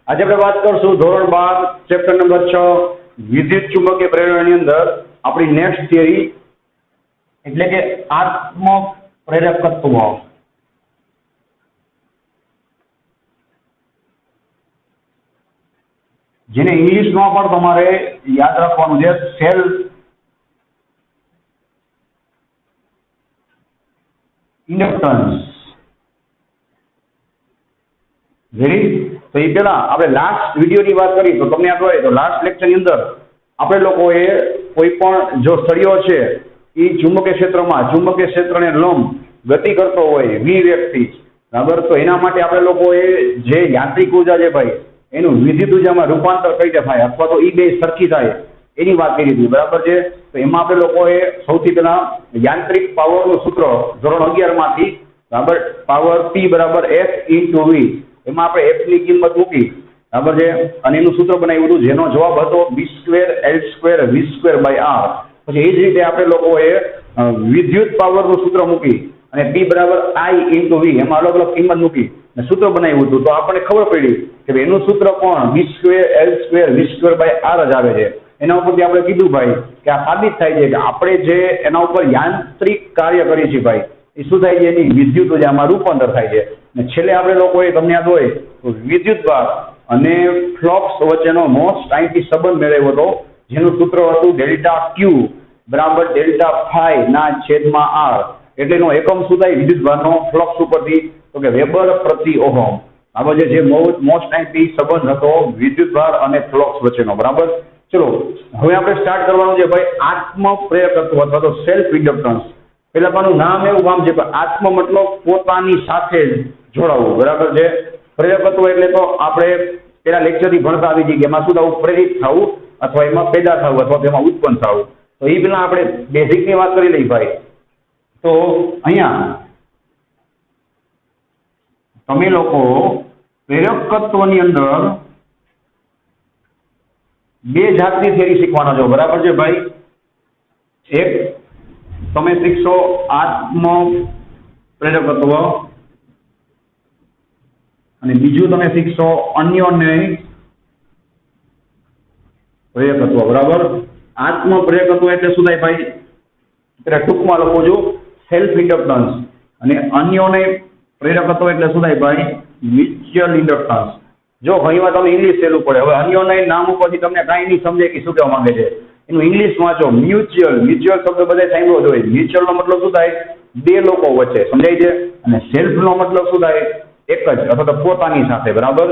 આજે આપણે વાત કરશું ધોરણ 12 ચેપ્ટર નંબર 6 વિદ્યુત ચુંબકીય પ્રેરણાની અંદર આપણી નેક્સ્ટ થિયરી એટલે કે આત્મ પ્રેરકત્વ, જેને ઇંગ્લિશમાં પણ તમારે યાદ રાખવાનું છે સેલ્ફ ઇન્ડક્ટન્સ. રેડી? તો એ પહેલા આપણે લાસ્ટ વિડીયોની વાત કરી તો તમને યાદ હોય તો લાસ્ટ લેક્ચરની અંદર આપણે લોકોએ કોઈ પણ જો સળિયો છે એ ચુંબકીય ક્ષેત્રને લંબ ગતિ કરતો હોય વી વેગથી, બરાબર, તો એના માટે આપણે લોકોએ જે યાંત્રિક ઉર્જા છે ભાઈ એનું વિદ્યુત ઉર્જામાં રૂપાંતર કઈ રીતે થાય અથવા તો એ બે સરખી થાય એની વાત કરી હતી, બરાબર છે. તો એમાં આપણે લોકોએ સૌથી પહેલા યાંત્રિક પાવરનું સૂત્ર ધોરણ 11 માંથી, બરાબર, પાવર P બરાબર F × V, એમાં આપણે F ની કિંમત મૂકી, બરાબર છે, અને એનું સૂત્ર બનાવ્યું હતું જેનો જવાબ હતો B² L² V²/R. પછી એ જ રીતે આપણે લોકોએ વિદ્યુત પાવરનું સૂત્ર મૂકી અને P બરાબર I × V, એમાં અલગ અલગ કિંમત મૂકી અને સૂત્ર બનાવ્યું હતું. તો આપણને ખબર પડી કે એનું સૂત્ર પણ B² L² V²/R જ આવે છે. એના ઉપરથી આપણે કીધું ભાઈ કે આ સાબિત થાય છે કે આપણે જે એના ઉપર યાંત્રિક કાર્ય કરીએ છીએ ભાઈ એ શું થાય છે, એની વિદ્યુત ઉર્જામાં રૂપાંતર થાય છે. અને છેલ્લે આપણે લોકોએ તમને યાદ હોય તો વિદ્યુત ભાર અને ફ્લક્સ વચ્ચેનો મોસ્ટ અહીંથી સંબંધ મેળવ્યો હતો, જેનું સૂત્ર હતું ΔQ બરાબર ΔΦ/R. એટલે એનો એકમ શું થાય વિદ્યુત ભારનો ફ્લક્સ ઉપરથી, તો કે વેબર પ્રતિ ઓહમ. બરાબર છે, જે મોસ્ટ અહીંથી સંબંધ હતો વિદ્યુત ભાર અને ફ્લક્સ વચ્ચેનો. બરાબર, ચલો હવે આપણે સ્ટાર્ટ કરવાનું છે ભાઈ આત્મ પ્રેરકત્વ અથવા તો સેલ્ફ ઇન્ડક્ટન્સ. પેલા પાનું નામ એવું કામ છે પણ આત્મ મતલબ પોતાની સાથે જોડાવવું, બરાબર છે. પ્રેરકત્વ એટલે તો આપણે પેલા લેક્ચરથી ભણતા આવી જઈએ એમાં શું થવું, પ્રેરિત થવું અથવા એમાં પેદા થવું અથવા એમાં ઉત્પન્ન થવું. તો એ પેલા આપણે બેઝિકની વાત કરી લઈએ ભાઈ. તો અહીંયા તમે લોકો પ્રેરકત્વની અંદર બે જાતની થિયરી શીખવાના છો, બરાબર છે ભાઈ. એક તમે શીખશો આત્મ પ્રેરકત્વ અને બીજું તમે શીખશો અન્યોન્ય પ્રેરકત્વ, બરાબર. આત્મ પ્રેરકત્વ એટલે શું થાય ભાઈ, એટલે ટૂંકમાં લખો છો સેલ્ફ ઇન્ડક્ટન્સ, અને અન્યોન્ય પ્રેરકત્વ એટલે શું થાય ભાઈ, મ્યુચ્યુઅલ ઇન્ડક્ટન્સ. જો ઘણીવાર તમે ઇંગ્લિશ સહેલું પડે, હવે અન્યોન્ય નામ ઉપરથી તમને કાંઈ નહીં સમજે કે શું કહેવા માંગે છે, એનું ઇંગ્લિશ વાંચો. મ્યુચ્યુઅલ શબ્દ બધા સાંભળવો જોઈએ. મ્યુચ્યુઅલ નો મતલબ શું થાય, બે લોકો વચ્ચે, સમજાય છે. અને સેલ્ફ નો મતલબ શું થાય, એક જ અથવા તો પોતાની સાથે, બરાબર.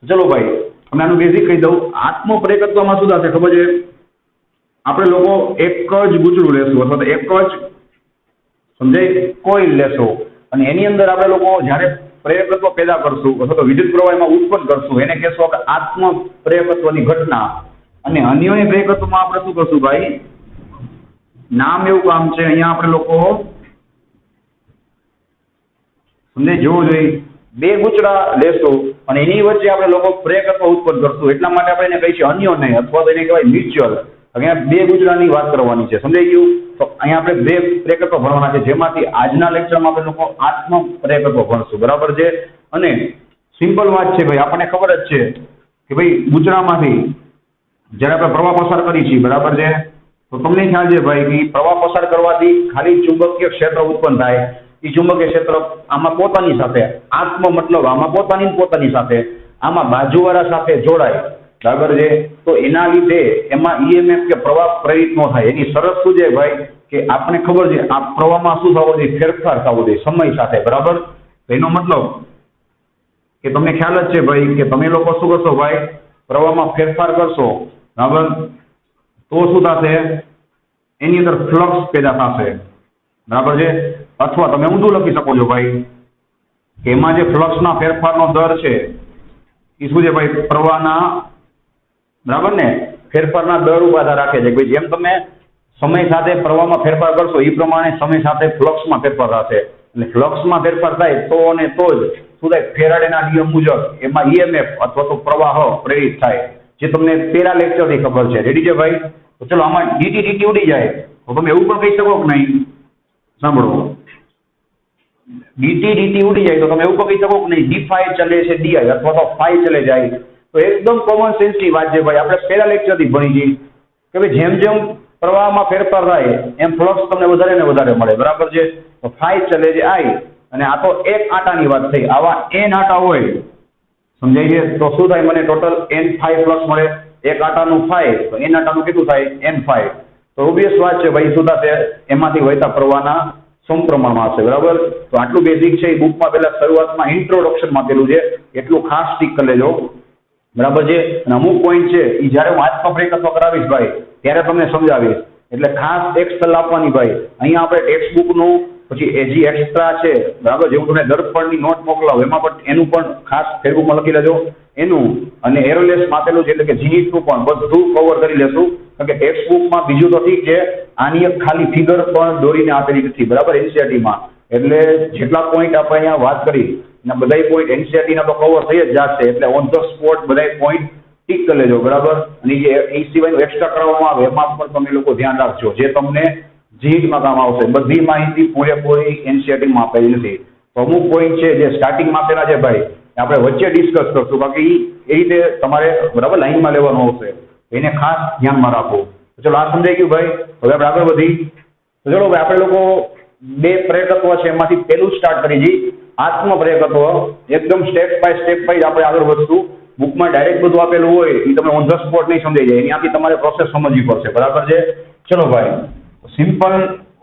ચલો ભાઈ અમે આનું બેઝિક કહી દઉં. આત્મ પ્રેરકત્વમાં શું થશે ખબર છે, આપણે લોકો એક જ ગૂંચળું લેશું અથવા તો એક જ, સમજાય, કોઇલ લેશું અને એની અંદર આપણે લોકો જ્યારે પ્રેરકત્વ પેદા કરશું અથવા તો વિદ્યુત પ્રવાહમાં ઉત્પન્ન કરશું એને કહેશું આપણે આત્મ પ્રેરકત્વની ઘટના. અને અન્યોન્ય પ્રેરકત્વમાં આપણે શું કરશું ભાઈ, નામ એવું કામ છે અહીંયા આપણે લોકો સમજાય જોવું જોઈએ, બે ગૂંચળા લેશું અને એની વચ્ચે આપણે લોકો પ્રેરકત્વ ઉત્પન્ન કરશું, એટલા માટે આપણે એને કહીએ છીએ અન્યોન્ય અથવા તો એને કહેવાય મ્યુચ્યુઅલ. અહીંયા બે ગૂંચળાની વાત કરવાની છે, સમજાઈ ગયું. તો અહીંયા આપણે બે પ્રેરકત્વ ભણવાના છે, જેમાંથી આજના લેક્ચરમાં આપણે લોકો આત્મ પ્રેરકત્વ ભણશું, બરાબર છે. અને સિમ્પલ વાત છે ભાઈ, આપણને ખબર જ છે કે ભાઈ ગૂંચળામાંથી જ્યારે આપણે પ્રવાહ પસાર કરીએ છીએ, બરાબર છે, તો તમને ખ્યાલ છે ભાઈ કે પ્રવાહ પસાર કરવાથી ખાલી ચુંબકીય ક્ષેત્ર ઉત્પન્ન થાય. એ ચુંબકીય ક્ષેત્ર આમાં પોતાની સાથે, આત્મ મતલબ આમાં પોતાની સાથે, આમાં બાજુવાળા સાથે જોડાય, બરાબર છે. તો એના લીધે એમાં ઈએમએફ કે પ્રવાહ પ્રેરિત ન થાય. એની શરત શું છે ભાઈ કે આપણને ખબર છે આ પ્રવાહમાં શું થવો જોઈએ, ફેરફાર થવો જોઈએ સમય સાથે, બરાબર. એનો મતલબ કે તમને ખ્યાલ જ છે ભાઈ કે તમે લોકો શું કરશો ભાઈ, પ્રવાહમાં ફેરફાર કરશો, બરાબર, તો શું થશે, એની અંદર ફ્લક્સ પેદા થશે, બરાબર છે. અથવા તમે ઊંધું લખી શકો છો ભાઈ કે એમાં જે ફ્લક્સના ફેરફારનો દર છે એ શું છે ભાઈ, પ્રવાહના, બરાબર ને, ફેરફારના દર ઉપર આધાર રાખે છે. ભાઈ જેમ તમે સમય સાથે પ્રવાહમાં ફેરફાર કરશો એ પ્રમાણે સમય સાથે ફ્લક્સમાં ફેરફાર થશે. અને ફ્લક્સમાં ફેરફાર થાય તો અને તો જ શું થાય, ફેરાડેના નિયમ મુજબ એમાં ઈએમએફ અથવા તો પ્રવાહ પ્રેરિત થાય, જે તમને પેલા લેક્ચરથી ખબર છે. રેડી છે ભાઈ? તો ચલો આમાં ડીટી ઉડી જાય તો તમે એવું પણ કહી શકો કે નહીં, સાંભળો, ડીટી ઉડી જાય તો તમે એવું કહી શકો કે નહીં ડી ફાઈ ચલે છે ડીઆઈ અથવા તો ફાઈ ચલે જાય તો એકદમ કોમન સેન્સની વાત છે ભાઈ, આપણે પહેલા લેક્ચરથી ભણી જઈએ કે ભાઈ જેમ જેમ પ્રવાહમાં ફેરફાર થાય એમ ફ્લક્સ તમને વધારે ને વધારે મળે, બરાબર છે? તો ફાઈ ચલે છે આઈ, અને આ તો એક આટાની વાત થઈ, આવા એન આટા હોય, સમજાય છે? તો શું થાય, મને ટોટલ એન ફાઈ ફ્લક્સ મળે, એક આટાનું ફાઈ, તો એન આટાનું કેટલું થાય, એન ફાઈ. તો ઓબ્વિયસ વાત છે ભાઈ, શું થશે, એમાંથી વહેતા પ્રવાહના સમપ્રમાણમાં હશે, બરાબર? તો આટલું બેઝિક છે, એ બુકમાં પહેલા શરૂઆતમાં ઇન્ટ્રોડક્શનમાં આપેલું છે, એટલું ખાસ ટીક કરી લેજો, બરાબર છે? અને અમુક પોઈન્ટ છે એ જ્યારે હું હાથમાં બ્રેકઅપ કરાવીશ ભાઈ ત્યારે તમને સમજાવીશ, એટલે ખાસ એક સલાહ આપવાની ભાઈ, અહીંયા આપણે ટેક્સ્ટ બુકનું પછી એ જે એક્સ્ટ્રા છે, બરાબર, જેવું તમને દર્પણની નોટ મોકલાવો એમાં પણ એનું પણ ખાસ ફેરબુકમાં લખી લેજો એનું, અને એરોલેસ માપેલું છે એટલે કે જીનીટનું પણ બધું કવર કરી લેશું, કારણ કે ટેક્સ્ટ બુકમાં બીજું તો ઠીક છે, આની એક ખાલી ફિગર પણ દોરીને આપેલી નથી, બરાબર, એનસીઆરટીમાં. એટલે જેટલા પોઈન્ટ આપણે અહીંયા વાત કરી એના બધા પોઈન્ટ એનસીઆરટીના તો કવર થઈ જ જશે, એટલે ઓન ધ સ્પોટ બધા પોઈન્ટ ટીક કરી લેજો, બરાબર? અને જે એ સિવાયનું એક્સ્ટ્રા કરવામાં આવે એમાં પણ તમે લોકો ધ્યાન રાખજો, જે તમને જીટમાં કામ આવશે. બધી માહિતી પૂરેપૂરી એનસીઆરટીમાં આપેલી નથી, તો અમુક પોઈન્ટ છે જે સ્ટાર્ટિંગમાં આપેલા છે ભાઈ, આપણે વચ્ચે ડિસ્કસ કરશું, બાકી એ રીતે તમારે બરાબર લાઈનમાં લેવાનું આવશે, એને ખાસ ધ્યાનમાં રાખવું. ચલો આ સમજાઈ ગયું ભાઈ, હવે આપણે આગળ વધી. તો ચલો ભાઈ, આપણે લોકો બે પ્રેરકત્વ છે એમાંથી પહેલું સ્ટાર્ટ કરી જઈએ, આત્મ પ્રેરકત્વ. એકદમ સ્ટેપ બાય આપણે આગળ વધશું. બુકમાં ડાયરેક્ટ બધું આપેલું હોય એ તમને ઓન ધ સ્પોટ નહીં સમજાઈ જાય, એની તમારે પ્રોસેસ સમજવી પડશે, બરાબર છે? ચલો ભાઈ, સિમ્પલ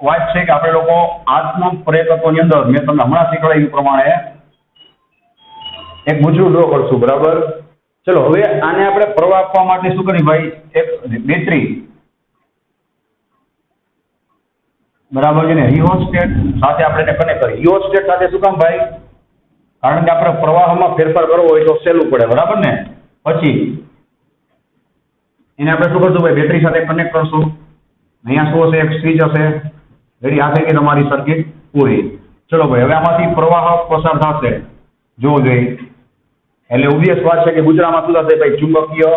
વાત છે કે આપણે લોકો આત્મ પ્રેરકત્વની અંદર મેં તમને હમણાં શીખવાડ્યું એ પ્રમાણે એક ગુજરું ડ્રો કરશું, બરાબર? ચલો હવે આને આપણે પ્રવાહ આપવા માટે શું કરી ભાઈ, એક બેટરી, બરાબર છે ને, રિયોસ્ટેટ સાથે આપણે એને કનેક્ટ કરી. રિયોસ્ટેટ સાથે શું કામ ભાઈ? કારણ કે આપણે પ્રવાહમાં ફેરફાર કરવો હોય તો સહેલું પડે, બરાબર ને? પછી એને આપણે શું કરશું ભાઈ, બેટરી સાથે કનેક્ટ કરશું. અહીંયા શું હશે, એક સ્વિચ હશે, રેડી? આ થઈ ગઈ તમારી સર્કિટ પૂરી. ચલો ભાઈ, હવે આમાંથી પ્રવાહ પસાર થશે, જોવું જોઈએ. એટલે ઓબ્વિયસ વાત છે કે ગુજરાતમાં શું થશે ભાઈ, ચુંબકીય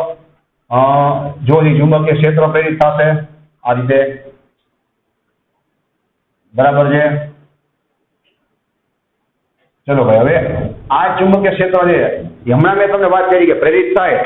ચુંબકીય ક્ષેત્ર પ્રેરિત થશે આ રીતે, બરાબર છે? ચલો ભાઈ, હવે આ ચુંબકીય ક્ષેત્ર છે એ હમણાં મેં તમને વાત કરી કે પ્રેરિત થાય,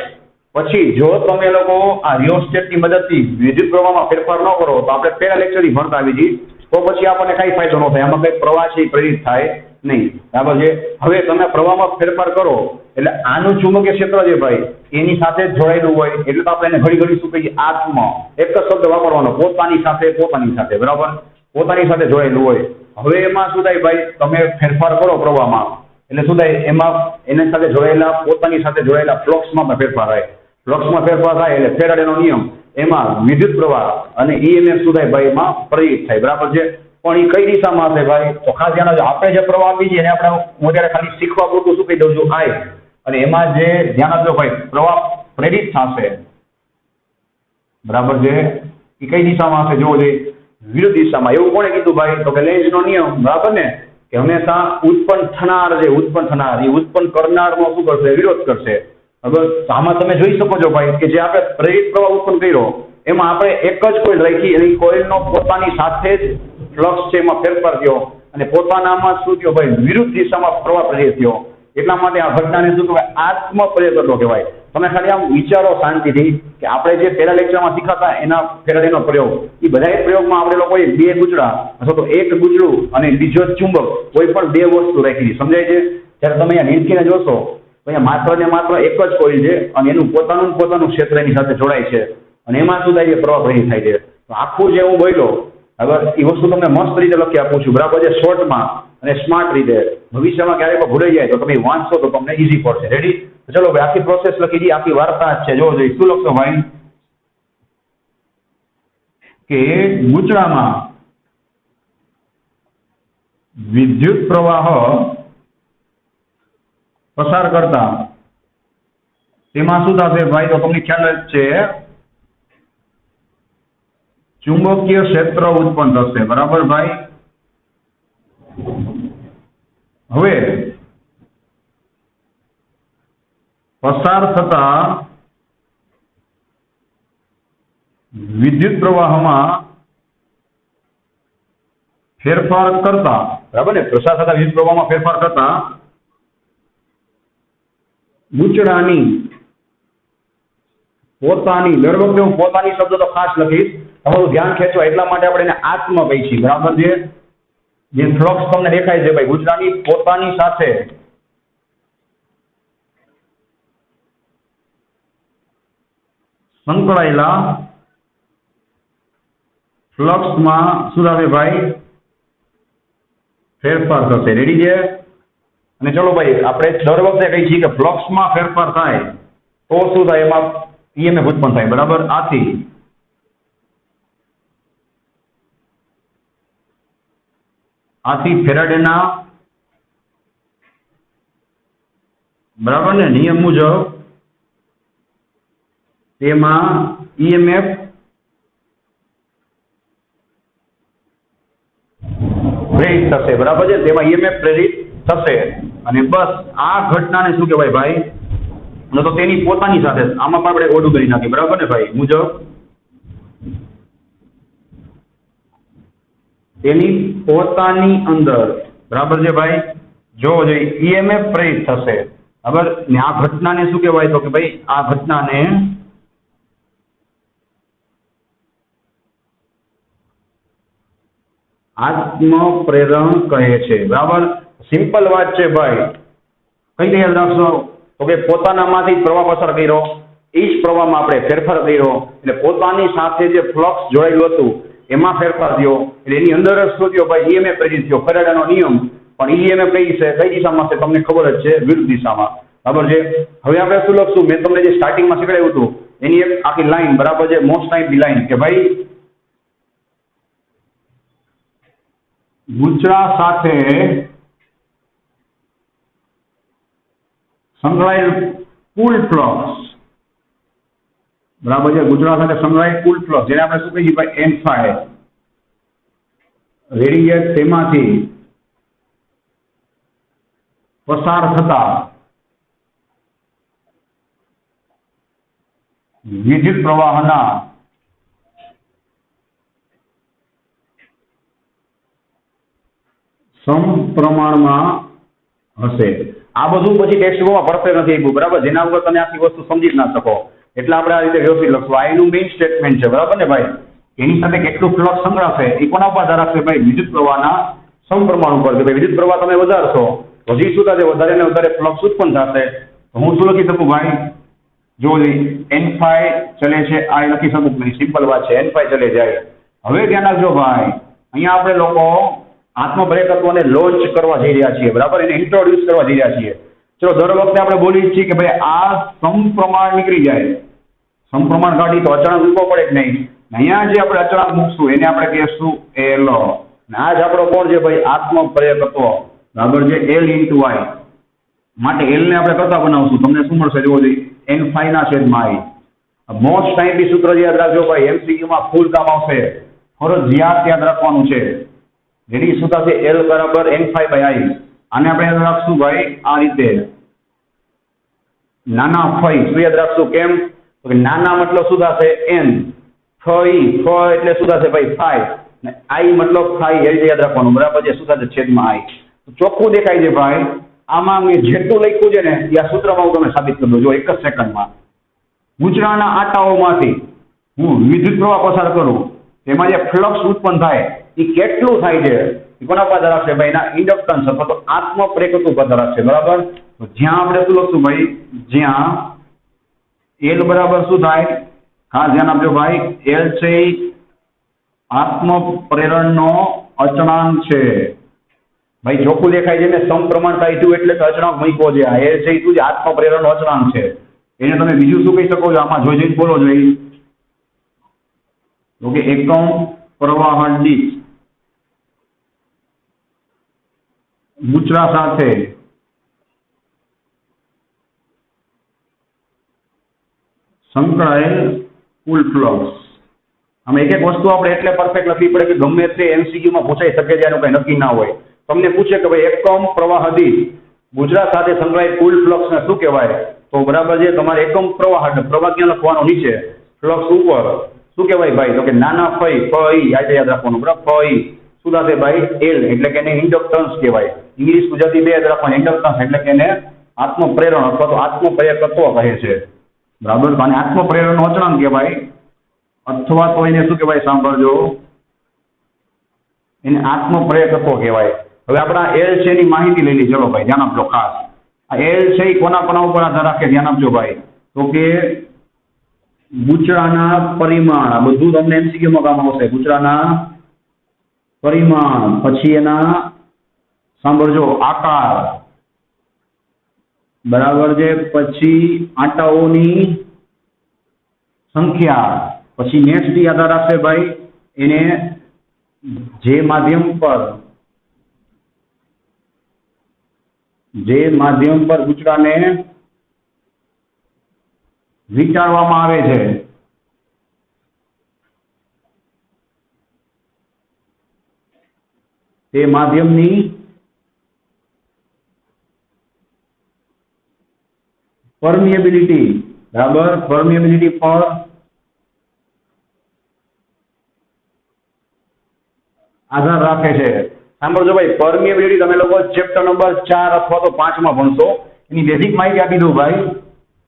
પછી જો તમે લોકો આ રિયોસ્ટેટની મદદથી વિદ્યુત પ્રવાહમાં ફેરફાર ન કરો તો આપણે પહેલા લેક્ચરથી ભણતા આવી જઈએ, તો પછી આપણને કઈ ફાયદો ન થાય, આમાં કઈ પ્રવાહ છે એ પ્રેરિત થાય નહીં, બરાબર છે? હવે તમે પ્રવાહમાં ફેરફાર કરો એટલે આનું ચુંબકીય ક્ષેત્ર છે ભાઈ એની સાથે જ જોડાયેલું હોય, એટલે તો આપણે એને ઘડી ઘડી શું કહીએ, આત્મ, એક જ શબ્દ વાપરવાનો, પોતાની સાથે, બરાબર? પોતાની સાથે જોડાયેલું હોય. હવે એમાં શું થાય ભાઈ, તમે ફેરફાર કરો પ્રવાહમાં એટલે શું થાય, એમાં એની સાથે જોડાયેલા, પોતાની સાથે જોડાયેલા ફ્લક્સમાં ફેરફાર થાય. ફ્લક્સમાં ફેરફાર થાય એટલે ફેરાડેનો નિયમ, એમાં વિદ્યુત પ્રવાહ અને ઈએમએફ શું થાય ભાઈ, એમાં પ્રેરિત થાય, બરાબર છે? પણ એ કઈ દિશામાં હશે ભાઈ, તો ખાસ ધ્યાન રાખજો, આપણે જે પ્રવાહ આપી છીએ એને આપણે હું અત્યારે ખાલી શીખવા પૂરતું શું કહી દઉં છું, આઈ, અને એમાં જે ધ્યાન આપજો ભાઈ, પ્રવાહ પ્રેરિત થશે, બરાબર છે? એ કઈ દિશામાં હશે જોવો જોઈએ, વિરુદ્ધ દિશામાં. એવું કોણે કીધું ભાઈ, તો કે લેન્ઝનો નિયમ, બરાબર ને? કે હંમેશા ઉત્પન્ન થનાર એ ઉત્પન્ન કરનારનો શું કરશે, વિરોધ કરશે. હવે આમાં તમે જોઈ શકો છો ભાઈ કે જે આપણે પ્રેરિત પ્રવાહ ઉત્પન્ન કર્યો એમાં આપણે એક જ કોઇલ રાખી, અને કોઇલનો પોતાની સાથે જ ફ્લક્સ છે એમાં ફેરફાર થયો, અને પોતાનામાં શું થયો ભાઈ, વિરુદ્ધ દિશામાં પ્રવાહ પ્રેરિત થયો. એટલા માટે આ ઘટનાને શું કહેવાય, આત્મ પ્રેરકત્વ કહેવાય. તમે ખાલી આમ વિચારો શાંતિથી કે આપણે જે પહેલા લેક્ચરમાં શીખાતા એના ફેરાડેનો પ્રયોગ, એ બધા પ્રયોગમાં આપણે લોકોએ બે ગુચડા અથવા તો એક ગુચડું અને બીજો ચુંબક, કોઈ પણ બે વસ્તુ રાખી, સમજાય છે? જ્યારે તમે અહીંયા નીચે જોશો તો અહીંયા માત્ર ને માત્ર એક જ કોઇલ છે અને એનું પોતાનું ક્ષેત્ર એની સાથે જોડાય છે, અને એમાં શું થાય છે, પ્રવાહ પ્રેરિત થાય છે. તો આખું જે હું બોલ્યો, હવે એ વસ્તુ તમને મસ્ત રીતે લખી આપું છું, બરાબર છે? શોર્ટમાં અને સ્માર્ટ રીતે. ભવિષ્યમાં ક્યારેક ભૂલાઈ જાય તો તમે વાંચશો તો તમને ઈઝી પડશે, રેડી? ચલો ભાઈ, આખી પ્રોસેસ લખી દઈએ, આખી વાર્તા જ છે, જોવો જોઈએ. શું લખશો ભાઈ, કે ગુચડામાં વિદ્યુત પ્રવાહ પસાર કરતા તેમાં શું થશે ભાઈ, તો તમને ખ્યાલ જ છે, ચુંબકીય ક્ષેત્ર ઉત્પન્ન થશે, બરાબર ભાઈ? હવે પસાર થતા વિદ્યુત પ્રવાહમાં ફેરફાર કરતા, બરાબર ને? પસાર થતા વિદ્યુત પ્રવાહમાં ફેરફાર કરતા ગુચડાની પોતાની, દર વખતે હું પોતાની શબ્દ તો ખાસ લખીશ, તમારું ધ્યાન ખેંચવા એટલા માટે આપણે એને આત્મ કહીએ છીએ, બરાબર છે? જે ફ્લક્સ તમને દેખાય છે ભાઈ, ગુજરાતની પોતાની સાથે સંકળાયેલા ફ્લક્સમાં શું થશે ભાઈ? ફેરફાર થશે. રેડી છે? અને ચલો ભાઈ, આપણે દર વખતે કહીએ છીએ કે ફ્લક્સમાં ફેરફાર થાય તો શું થાય? એમાં ઈએમએફ ઉત્પન્ન થાય, બરાબર? આથી ફેરાડેના, બરાબર ને, નિયમ મુજબ તેમાં ઈએમએફ પ્રેરિત થશે, બરાબર છે? તેમાં ઈએમએફ પ્રેરિત થશે અને બસ આ ઘટનાને શું કહેવાય ભાઈ? તો તેની પોતાની સાથે, આમાં પણ આપણે ઓડું કરી નાખીએ, બરાબર ને ભાઈ? મુજબ તેની પોતાની અંદર, બરાબર છે ભાઈ? જો ઈએમએફ પ્રેરિત થશે, બરાબર ને? આ ઘટનાને શું કહેવાય? તો કે ભાઈ આ ઘટનાને આત્મપ્રેરણ કહે છે, બરાબર? સિમ્પલ વાત છે ભાઈ. કઈ રીતે યાદ રાખશો? તો કે પોતાનામાંથી પ્રવાહ પસાર કર્યો, એ જ પ્રવાહમાં આપણે ફેરફાર કર્યો, એટલે પોતાની સાથે જે ફ્લક્સ જોડાયેલું હતું એમાં ફેરફાર થયો, એટલે એની અંદર જ શું થયો ભાઈ? ઈએમએફ પ્રેરિત થયો. ફેરાડેનો નિયમ. પણ ઈએમએફ કઈ દિશામાં છે તમને ખબર જ છે, વિરુદ્ધ દિશામાં, બરાબર છે? હવે આપણે શું લખશું? મેં તમને જે સ્ટાર્ટિંગમાં શીખવાડ્યું હતું એની એક આખી લાઈન, બરાબર છે? મોસ્ટ ટાઈમ લાઈન કે ભાઈ ગુજરાત સાથે સંકળાયેલ કુલ ફ્લક્સ, બરાબર છે? ગુજરાત સાથે સંકળાયેલ કુલ ફ્લક્સ, જેને આપણે શું કહીએ ભાઈ? N5 રેડિયસ, તેમાંથી પસાર થતા વિદ્યુત પ્રવાહના સમપ્રમાણમાં હશે. આ બધું પછી ટેક્સ્ટ બુકમાં પરફેક્ટ નથી આપ્યું, બરાબર? જેના વગર તમે આખી વસ્તુ સમજી જ ના શકો. એટલે આપણે આ રીતે વ્યવસ્થિત લખશું. આ એનું મેઇન સ્ટેટમેન્ટ છે, બરાબર ને ભાઈ? એની સાથે કેટલું ફ્લક્સ સંગ્રહશે એ કોના ઉપર આધાર રાખશે ભાઈ? વિદ્યુત પ્રવાહના સમપ્રમાણ ઉપર. કે ભાઈ વિદ્યુત પ્રવાહ તમે વધારશો તો હજી શું થશે? વધારે ને વધારે ફ્લક્સ ઉત્પન્ન થશે. તો હું શું લખી શકું ભાઈ? જો N5 ચલે છે, આ લખી શકું. સિમ્પલ વાત છે, N5 ચલે જાય. હવે ધ્યાન રાખજો ભાઈ, અહીંયા આપણે લોકો આત્મપ્રેરકત્વને લોન્ચ કરવા જઈ રહ્યા છીએ, બરાબર? એને ઇન્ટ્રોડ્યુસ કરવા જઈ રહ્યા છીએ. ચલો, દર વખતે આપણે બોલીએ છીએ કે ભાઈ આ સમપ્રમાણ નીકળી જાય, સમપ્રમાણ કાઢી તો અચળાંક મૂકવો પડે કે નહીં? અહીંયા જે આપણે અચળાંક મૂકશું એને આપણે કહીશું L. આ જ આપણો કોણ છે ભાઈ? આત્મપ્રેરકત્વ, બરાબર છે? L × I. માટે L ને આપણે કરતા બનાવશું. તમને શું મળશે? જોવો જોઈએ, N5 ના છેદમાં I. મોસ્ટ ટાઈમ સૂત્ર યાદ રાખજો ભાઈ, MCQ માં ફૂલ કામ આવશે, ફરજિયાત યાદ રાખવાનું છે. જેની શું થશે? L બરાબર N5/I. આને આપણે યાદ રાખશું ભાઈ આ રીતે, નાના ફઈ. શું યાદ રાખશું? કેમ? તો કે નાના મતલબ શું થશે? N. ફઈ, ફ એટલે શું થશે ભાઈ? ફાઈ. ને I મતલબ ફાઈ. એ રીતે યાદ રાખવાનું, બરાબર છે? શું થશે? છેદમાં I. ચોખ્ખું દેખાય છે ભાઈ. આમાં મેં જેટલું લખ્યું છે ને એ આ સૂત્રમાં હું તમને સાબિત કરી દઉં. જો એક જ સેકન્ડમાં. ગુચરાના આટાઓમાંથી હું વિદ્યુત પ્રવાહ પસાર કરું, તેમાં જે ફ્લક્સ ઉત્પન્ન થાય એ કેટલું થાય છે? એ કોના પર આધાર રાખશે ભાઈ? એના ઇન્ડક્ટન્સ અથવા તો આત્મપ્રેરકત્વ પર આધાર રાખશે, બરાબર? તો જ્યાં આપણે શું લખશું ભાઈ? જ્યાં L બરાબર શું થાય? ખાસ ધ્યાન આપજો ભાઈ, L છે આત્મપ્રેરણનો અચળાંક છે. ભાઈ ચોખ્ખું દેખાય છે ને? સમપ્રમાણ કાઢ્યું એટલે કે અચળાંક મૂક્યો છે. આ L છે એ શું? આત્મપ્રેરણનો અચળાંક છે. એને તમે બીજું શું કહી શકો છો? આમાં જોઈ બોલો જોઈએ. તો કે એકમ પ્રવાહ દીઠ ગુચરા સાથે સંકળાયેલ કુલ ફ્લક્સ. આમાં એક એક વસ્તુ આપણે એટલે પરફેક્ટ લખવી પડે કે ગમે તે MCQ માં પૂછાઈ શકે છે, એનું કઈ નક્કી ના હોય. તમને પૂછે કે ભાઈ એકમ પ્રવાહ દીઠ ગુજરાત સાથે સંકળાયેલ કુલ ફ્લક્સ ને શું કહેવાય? તો બરાબર છે, તમારે એકમ પ્રવાહ એટલે પ્રવાહ ક્યાં લખવાનો? નીચે, ફ્લક્સ ઉપર. શું કહેવાય ભાઈ? તો કે નાના ફઈ, ફઈ યાદ રાખવાનું, બરાબર? ફઈ શું થશે ભાઈ? L એટલે કે એને ઇન્ડક્ટન્સ કહેવાય. ઇંગ્લિશ ગુજરાતી બે યાદ રાખવાનું. ઇન્ડક્ટન્સ એટલે કે એને આત્મપ્રેરણ અથવા તો આત્મપ્રેરકત્વ કહે છે. બરાબર. તો આને આત્મપ્રેરણાનો અચળાંક કહેવાય, અથવા તો એને શું કહેવાય સાંભળજો, એને આત્મપ્રેરકત્વ કહેવાય. હવે આપણા એલ છે એની માહિતી લઈ લઈએ. ચલો ભાઈ ધ્યાન આપજો ખાસ. આ એલ છે એ કોના કોના ઉપર આધાર રાખે ધ્યાન આપજો ભાઈ. તો કે ગુચરાના પરિમાણ, આ બધું તમને એમસીક્યુમાં કામ આવશે. ગુચરાના પરિમાણ, પછી એના સાંભળજો આકાર, બરાબર છે, પછી આંટાઓની સંખ્યા, પછી નેક્સ્ટ આધાર રાખશે ભાઈ એને જે માધ્યમ પર ગુચરાને વિચારવામાં આવે છે તે માધ્યમની પરમિએબિલિટી, બરાબર, પરમિએબિલિટી પર આધાર રાખે છે. સાંભળજો ભાઈ, પરમિએબિલિટી તમે લોકો ચેપ્ટર નંબર 4 અથવા તો 5 માં ભણશો. એની બેઝિક માહિતી આપી દઉં ભાઈ.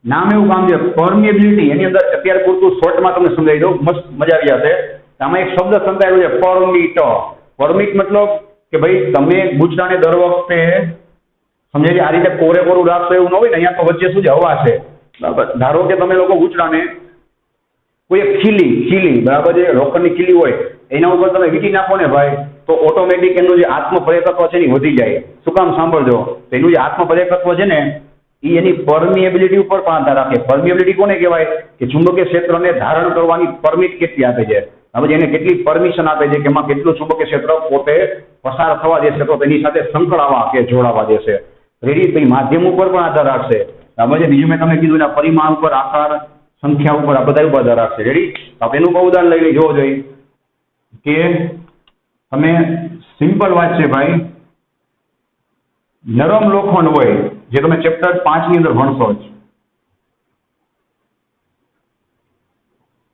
નામ એવું કામ છે પરમિએબિલિટી. એની અંદર અત્યારે પૂરતું શોર્ટમાં તમને સમજાવી દઉં, મસ્ત મજા આવી જશે. આમાં એક શબ્દ સંકળાયેલો છે પરમિટ. પરમિટ મતલબ કે ભાઈ તમે ગુચરાને દર વખતે સમજાય આ રીતે કોરે કોરું રાખશો એવું ન હોય ને. અહીંયા તો વચ્ચે શું છે હવા છે, બરાબર. ધારો કે તમે લોકો ગુચરાને કોઈ એક ખીલી, બરાબર છે, લોખંડની ખીલી હોય એના ઉપર તમે વીંટી નાખો ને ભાઈ, તો ઓટોમેટિક એનું જે આત્મપ્રેરકત્વ છે એ વધી જાય. શું કામ સાંભળજો, તો એનું જે આત્મપ્રેરકત્વ છે ને એ એની પરમિએબિલિટી ઉપર પણ આધાર રાખે. પરમિએબિલિટી કોને કહેવાય કે ચુંબકીય ક્ષેત્રને ધારણ કરવાની પરમિટ કેટલી આપે છે, હવે એને કેટલી પરમિશન આપે છે કે એમાં કેટલું ચુંબકીય ક્ષેત્ર પોતે પસાર થવા દેશે તો તેની સાથે સંકળાવા કે જોડાવા દેશે. રેડી. તો માધ્યમ ઉપર પણ આધાર રાખશે. બરાબર છે. બીજું મેં તમને કીધું એના પરિમાણ ઉપર, આકાર, સંખ્યા ઉપર, આ બધા ઉપર આધાર રાખશે. રેડી. આપણે એનું ઉદાહરણ લઈ લઈએ. જોવો જોઈએ કે તમે સિમ્પલ વાત છે ભાઈ, નરમ લોખંડ હોય જે તમે ચેપ્ટર 5 ની અંદર ભણશો જ,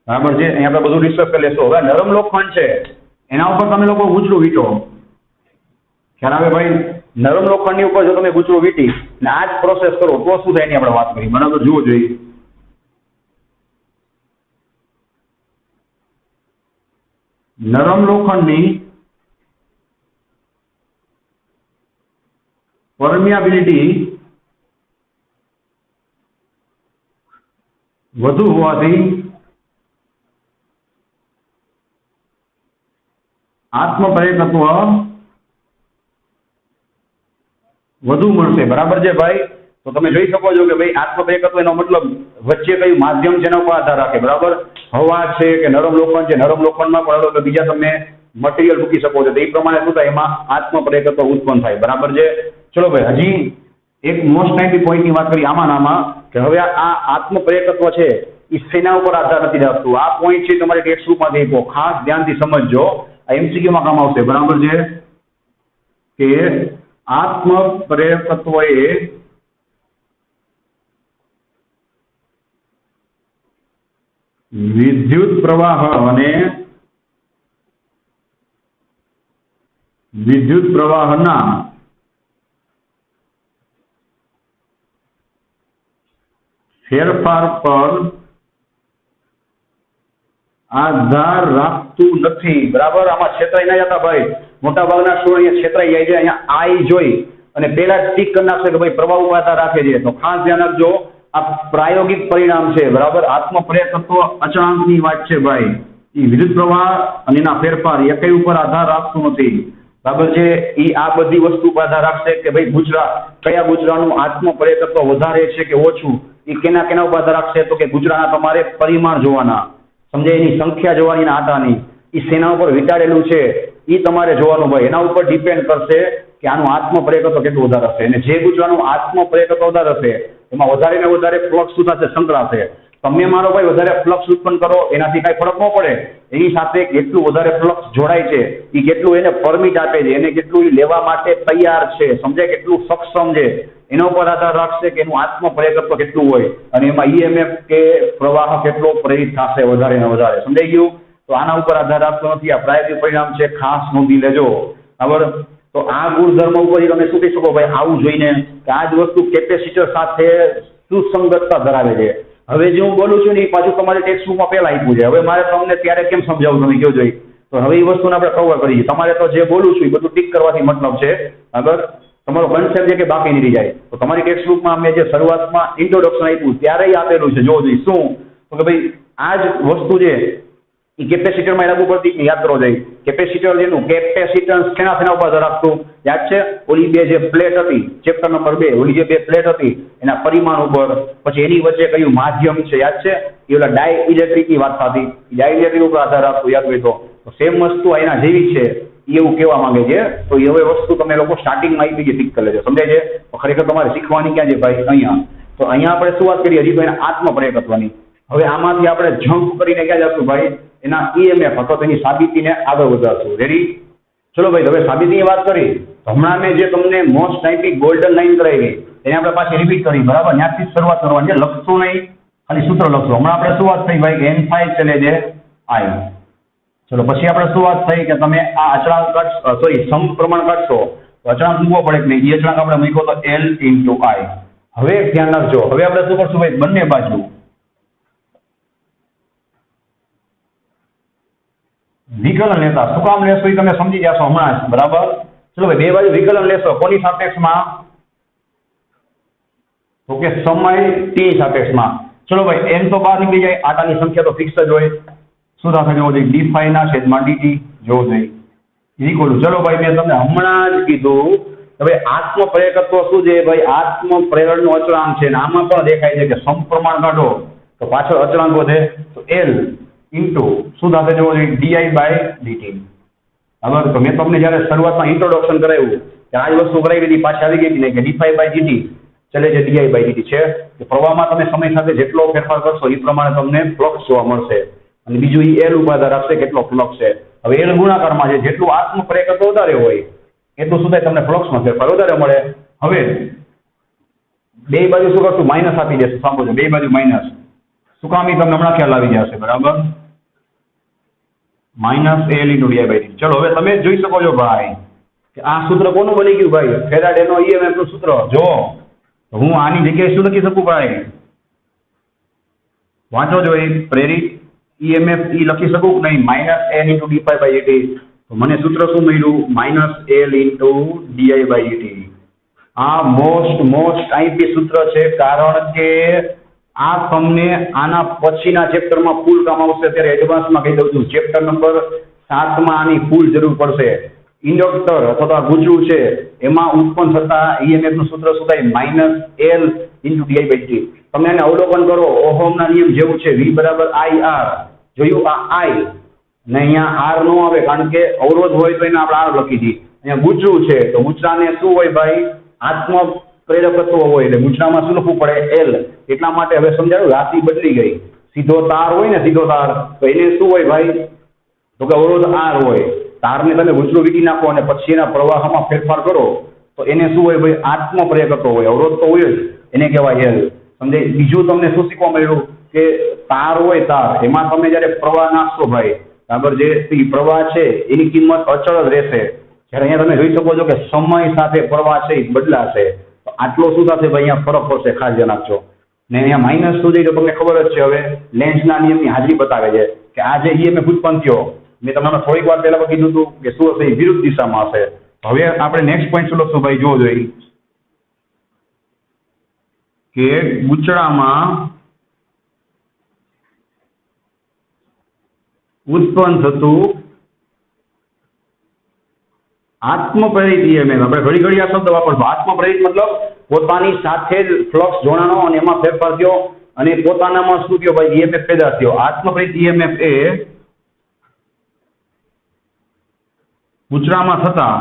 બરાબર છે. અહીંયા આપણે બધું ડિસ્કસ કરી લેશું. હવે નરમ લોખંડ છે એના ઉપર તમે લોકો ગુચરું વીંટો, ખ્યાલ આવે ભાઈ. નરમ લોખંડની ઉપર જો તમે ગુચરું વીંટી અને આ જ પ્રોસેસ કરો તો શું થાય એની આપણે વાત કરી. બરાબર. જુઓ જોઈએ, નરમ લોખંડની પરમિયાબિલિટી વધુ હોવાથી આત્મપ્રેરકત્વ વધુ મળશે. બરાબર છે ભાઈ. તો તમે જોઈ શકો છો કે ભાઈ આત્મપ્રેરકત્વ એનો મતલબ વચ્ચે કયું માધ્યમ છે એના ઉપર આધાર રાખે. બરાબર. હવા છે કે નરમ લોખંડ છે, નરમ લોખંડમાં પણ બીજા તમે મટીરિયલ મૂકી શકો છો તો એ પ્રમાણે શું થાય એમાં આત્મપ્રેરકત્વ ઉત્પન્ન થાય. બરાબર છે. ચલો ભાઈ, હજી એક મોસ્ટ ટાઈમની પોઈન્ટની વાત કરી આમાં કે હવે આ આત્મપ્રેરકત્વ છે એ શેના ઉપર આધાર નથી રાખતું. આ પોઈન્ટ છે તમારે ટેક્સ્ટ બુકમાંથી આપો, ખાસ ધ્યાનથી સમજજો, આ એમસીક્યુમાં કામ આવશે. બરાબર છે કે આત્મપ્રેરકત્વ એ વિદ્યુત પ્રવાહ અને વિદ્યુત પ્રવાહના ફેરફાર પર આધાર રાખતું નથી. બરાબર. આમાં છેતરાઈ ના જતા ભાઈ. મોટા ભાગના સ્ટુડન્ટ અહીંયા છેતરાઈ જાય છે. અહીંયા આઈ જોઈ અને પેલા જ ટીક કરી નાખશે કે ભાઈ પ્રવાહ ઉપર આધાર રાખે છે. તો ખાસ ધ્યાન રાખજો, આ પ્રાયોગિક પરિણામ છે. બરાબર. આત્મપ્રેરકત્વ અચળાંકની વાત છે ભાઈ. એ વિદ્યુત પ્રવાહ અને એના ફેરફાર એકઈ ઉપર આધાર રાખતું નથી. બરાબર છે. એ આ બધી વસ્તુ પર આધાર રાખશે કે ભાઈ કયા ગુચરાનું આત્મપ્રેરકત્વ વધારે છે કે ઓછું. એ કેના ઉપર આધાર રાખશે તો કે ગુચરાના તમારે પરિમાણ જોવાના, સમજાય, એની સંખ્યા જોવાની, આટાની, એ શેના ઉપર વિચારેલું છે એ તમારે જોવાનું ભાઈ. એના ઉપર ડિપેન્ડ કરશે કે આનું આત્મપ્રેરકત્વ કેટલું વધારે હશે. અને જે ગુચરાનું આત્મપ્રેરકત્વ વધારે હશે એમાં વધારે ને વધારે ફ્લક્સ શું થશે, સંકળાશે. તમે મારો ભાઈ વધારે ફ્લક્સ ઉત્પન્ન કરો એનાથી કઈ ફરક ન પડે. એની સાથે કેટલું વધારે ફ્લક્સ જોડાય છે એ કેટલું એને પરમિટ આપે છે, એને કેટલું લેવા માટે તૈયાર છે, સમજાય, કેટલું સક્ષમ છે એના ઉપર આધાર રાખશે કે એનું આત્મપ્રેરકત્વ કેટલું હોય અને એમાં ઈએમએફ કે પ્રવાહ કેટલો પ્રેરિત થશે વધારે ને વધારે. સમજાઈ ગયું. તો આના ઉપર આધાર રાખતો નથી. આ પ્રાયોગિક પરિણામ છે, ખાસ નોંધી લેજો. બરાબર. તો આ ગુણધર્મ ઉપર તમે શું કહી શકો ભાઈ, આવું જોઈને કે આ જ વસ્તુ કેપેસિટર સાથે સુસંગતતા ધરાવે છે. હવે જે હું બોલું છું ને એ પાછું તમારી ટેક્સ્ટ બુકમાં પહેલા આપ્યું છે. હવે મારે તમને ત્યારે કેમ સમજાવું તમે કહો જોઈએ. તો હવે એ વસ્તુને આપણે કવર કરીએ. તમારે તો જે બોલું છું એ બધું ટીક કરવાથી મતલબ છે. અગર તમારો કન્સેપ્ટ છે કે બાકી નહીં રહી જાય. તો તમારી ટેક્સ્ટ બુકમાં મેં જે શરૂઆતમાં ઇન્ટ્રોડક્શન આપ્યું ત્યારે આપેલું છે. જો જોઈએ શું તો કે ભાઈ આ જ વસ્તુ છે એ કેપેસિટરમાં લાગુ પડતી યાદ કરો જોઈએ. કેપેસિટર જેનું કેપેસિટન્સ શેના ઉપર રાખતું યાદ છે? ઓલી બે જે પ્લેટ હતી ચેપ્ટર નંબર 2 ઓલી જે બે પ્લેટ હતી એના પરિમાણ ઉપર, પછી એની વચ્ચે કયું માધ્યમ છે યાદ છે? એ ઓલા ડાય ઇલેક્ટ્રિકની વાત થતી. ડાય ઇલેક્ટ્રિક ઉપર આધાર રાખતું યાદ હોય તો સેમ વસ્તુ એના જેવી છે એવું કહેવા માંગે છે. તો એ હવે વસ્તુ તમે લોકો સ્ટાર્ટિંગમાં આવી ગઈ શીખ કરી લેજો. સમજાય છે? ખરેખર તમારે શીખવાની ક્યાં છે ભાઈ? અહીંયા. તો અહીંયા આપણે શું વાત કરીએ હજી તો એના આત્મપ્રેરકત્વની. હવે આમાંથી આપણે જમ્પ કરીને ક્યાં જશું ભાઈ? એના ઈએમએફ અથવા તેની સાબિતીને આગળ વધારશું. રેડી? ચલો ભાઈ હવે સાબિતીની વાત કરી. હમણાં મેં જે તમને મોસ્ટ ટાઈપિક ગોલ્ડન લાઈન કરાવી એને આપણે પાછી રિપીટ કરી. બરાબર? ત્યાંથી શરૂઆત કરવાની છે. લખશું નહીં, ખાલી સૂત્ર લખશું. હમણાં આપણે શું વાત થઈ ભાઈ? n5 ચલે છે i. ચલો પછી આપણે શું વાત થઈ કે તમે આ અચળાંક સમપ્રમાણ કાઢશો તો અચળાંક મૂકવો પડે કે નહીં? એ અચળાંક આપણે મૂક્યો તો l into i. હવે ધ્યાન રાખજો. હવે આપણે શું કરશું ભાઈ? બંને બાજુ વિકલન લેતા. શું કામ લેશો એ તમે સમજી જશો હમણાં જ. બરાબર? ચલો ભાઈ બે બાજુ વિકલન લેશો. કોની સાપેક્ષમાં? તો કે સમય t સાપેક્ષમાં. ચલો ભાઈ n તો બહાર નીકળી જાય. આટાની સંખ્યા તો ફિક્સ જ હોય. શું થશે જોવો જોઈએ? d5 ના છેદમાં dt જોવો જોઈએ ઇક્વલ. ચલો ભાઈ મેં તમને હમણાં જ કીધું હવે આત્મપ્રેરકત્વ શું છે ભાઈ? આત્મપ્રેરણનો અચળાંક છે. આમાં પણ દેખાય છે કે સમપ્રમાણ કાઢો તો પાછળ અચળાંક વધે તો l ઇન્ટુ શું થશે જોવો જોઈએ? di by dt. બરાબર? તો મેં તમને જયારે શરૂઆતમાં ઇન્ટ્રોડક્શન કરાવ્યું ત્યારે આ જ વસ્તુ કરાવી દીધી. પાછી આવી ગઈ કે નહીં કે d5 by dt ચલે છે di by dt છે. કે પ્રવાહમાં તમે સમય સાથે જેટલો ફેરફાર કરશો એ પ્રમાણે તમને ફ્લક્સ જોવા મળશે. અને બીજું એ એલ ઉપર રાખશે કેટલો ફ્લક્સ છે. હવે એલ ગુણાકારમાં છે જેટલું આત્મપ્રેરકત્વ વધારે હોય એટલું શું થાય? તમને ફ્લક્સમાં ફેરફાર વધારે મળે. હવે બે બાજુ શું કરશું? માઇનસ આપી દેશું. સાંભળજો, બે બાજુ માઇનસ. શું કામ? એ તમને હમણાં ખ્યાલ આવી જશે. બરાબર? Minus L into D by D. ચલો હવે તમે જોઈ શકો છો ભાઈ કે આ સૂત્ર કોનું બની ગયું ભાઈ? ફેરાડેનો ઈએમએફ નું સૂત્ર. જો હું આની જગ્યાએ શું લખી શકું ભાઈ? વાંચો જો એ પ્રેરિત ઈએમએફ ઈ લખી શકું કે નહીં? Minus L into D pi by DT. તો મને સૂત્ર શું મળ્યું? Minus L into DI by DT. આ મોસ્ટ આઈપી સૂત્ર છે કારણ કે આ તમને આના પછીના ચેપ્ટરમાં ફૂલ કામ આવશે. ત્યારે એડવાન્સમાં કહી દઉં છું ચેપ્ટર નંબર 7 માં આની ફૂલ જરૂર પડશે. ઇન્ડક્ટર અથવા ગુજરું છે એમાં ઉત્પન્ન થતા ઈએમએફ નું સૂત્ર શું થાય? Minus L into DI by DT. તમે એને અવલોકન કરો. ઓહમના નિયમ જેવું છે. V બરાબર IR. જોયું? આ I ને અહીંયા R નો આવે કારણ કે અવરોધ હોય તો એને આપણે R લખી દઈએ. અહીંયા ગુજરું છે તો ગુજરાને શું હોય ભાઈ? આત્મ પ્રેરકત્વ હોય એટલે ગુજરામાં શું લખવું પડે? L. એટલા માટે હવે સમજાયું? રાશિ બદલી ગઈ. સીધો તાર હોય ને, સીધો તાર તો એને શું હોય ભાઈ? તો કે અવરોધ R હોય. તારને તમે ગુજરું વીટી નાખો અને પછી એના પ્રવાહમાં ફેરફાર કરો તો એને શું હોય ભાઈ? આત્મપ્રેરકત્વ હોય. અવરોધ તો હોય જ, એને કહેવાય L. સમજે? બીજું તમને શું શીખવા મળ્યું કે તાર હોય, તાર એમાં તમે જયારે પ્રવાહ નાખશો ભાઈ બરાબર, જે પ્રવાહ છે એની કિંમત અચળ જ રહેશે. જ્યારે અહીંયા તમે જોઈ શકો છો કે સમય સાથે પ્રવાહ છે એ બદલાશે. તો આટલો શું થશે ભાઈ? અહીંયા ફરક પડશે. ખાસ ધ્યાન આપજો. ને અહીંયા માઇનસ શું થઈ તો તમને ખબર જ છે. હવે લેન્ઝના નિયમની હાજરી બતાવે છે કે આ જે ઈએમએફ ઉત્પન્ન થયો મેં તમને થોડીક વાર પહેલા કીધું હતું કે શું હશે? એ વિરુદ્ધ દિશામાં હશે. હવે આપણે નેક્સ્ટ પોઈન્ટ શું લખશું ભાઈ? જોવો જોઈએ કે ગુચડામાં ઉત્પન્ન થતું આત્મપ્રેરિત ઈએમએફ. આપણે ઘડી ઘડી આ શબ્દ વાપરશું. આત્મપ્રેરિત મતલબ પોતાની સાથે જ ફ્લક્સ જોડાણો અને એમાં ફેરફાર થયો અને પોતાનામાં શું થયો ભાઈ? ઈએમએફ પેદા થયો. આત્મપ્રેરિત ઈએમએફ એ ગુચડામાં થતા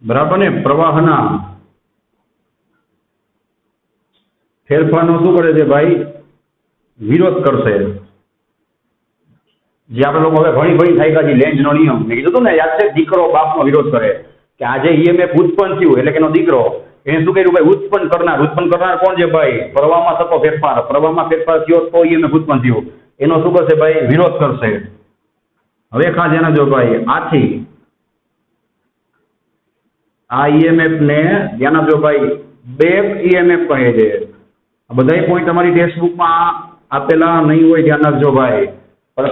બરાબર ને પ્રવાહના ફેરફારનો શું કરે છે ભાઈ? વિરોધ કરશે. જે આપણે લોકો હવે ઘણી થાય કે લેન્ઝનો નિયમ મેં કીધું હતું ને, યાદ છે? દીકરો બાપનો વિરોધ કરે કે આજે ઈએમએફ ઉત્પન્ન થયું એટલે કે એનો દીકરો એને શું કર્યું ભાઈ? ઉત્પન્ન કરનાર કોણ છે ભાઈ? પ્રવાહમાં થતો ફેરફાર. પ્રવાહમાં ફેરફાર થયો તો ઈએમએફ ઉત્પન્ન થયું. એનો શું કરશે ભાઈ? વિરોધ કરશે. હવે ખાસ ધ્યાન જો ભાઈ, આ ઈએમએફ ને ધ્યાન આપજો ભાઈ, બેક ઈએમએફ કહે છે. આ બધા પોઈન્ટ તમારી ટેક્સ્ટબુકમાં આપેલા નહીં હોય, ધ્યાન રાખજો ભાઈ.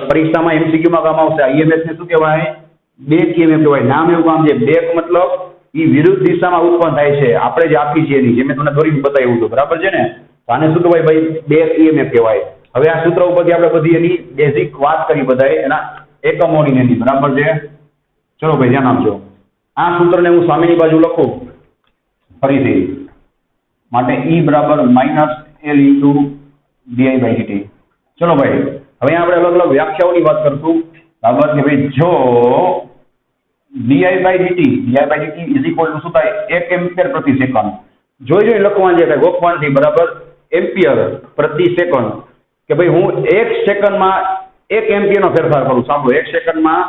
પરીક્ષામાં એમસીક્યુમાં કામ આવશે. આ ઈએમએફ ને શું કહેવાય? બેક ઈએમએફ કહેવાય. નામ એવું કામ છે. બેક મતલબ એ વિરુદ્ધ દિશામાં ઉત્પન્ન થાય છે. આપણે જે આપી છીએ એની, જે મેં તમને દોરીને બતાવ્યું હતું, બરાબર છે ને? આને શું કહેવાય ભાઈ? બેક ઈએમએફ કહેવાય. હવે આ સૂત્ર ઉપરથી આપણે બધી એની બેઝિક વાત કરી, બધાય એના એકમોની એની, બરાબર છે? ચલો ભાઈ ધ્યાન આપજો. આ સૂત્રને હું સામેની બાજુ લખું ફરીથી, માટે E બરાબર -L ઇન્ટુ di/dt. ચલો ભાઈ, હવે આપણે અલગ અલગ વ્યાખ્યાઓની વાત કરશું, બરાબર? કે ભાઈ જો di/dt ઇઝ ઇક્વલ ટુ શું થાય? 1 એમ્પિયર પ્રતિ સેકન્ડ. જોઈ લખવાનું છે, કઈ ગોખવાનું નથી, બરાબર? એમ્પિયર પ્રતિ સેકન્ડ. કે ભાઈ હું 1 સેકન્ડમાં 1 એમ્પિયરનો ફેરફાર કરું. સાંભળો, 1 સેકન્ડમાં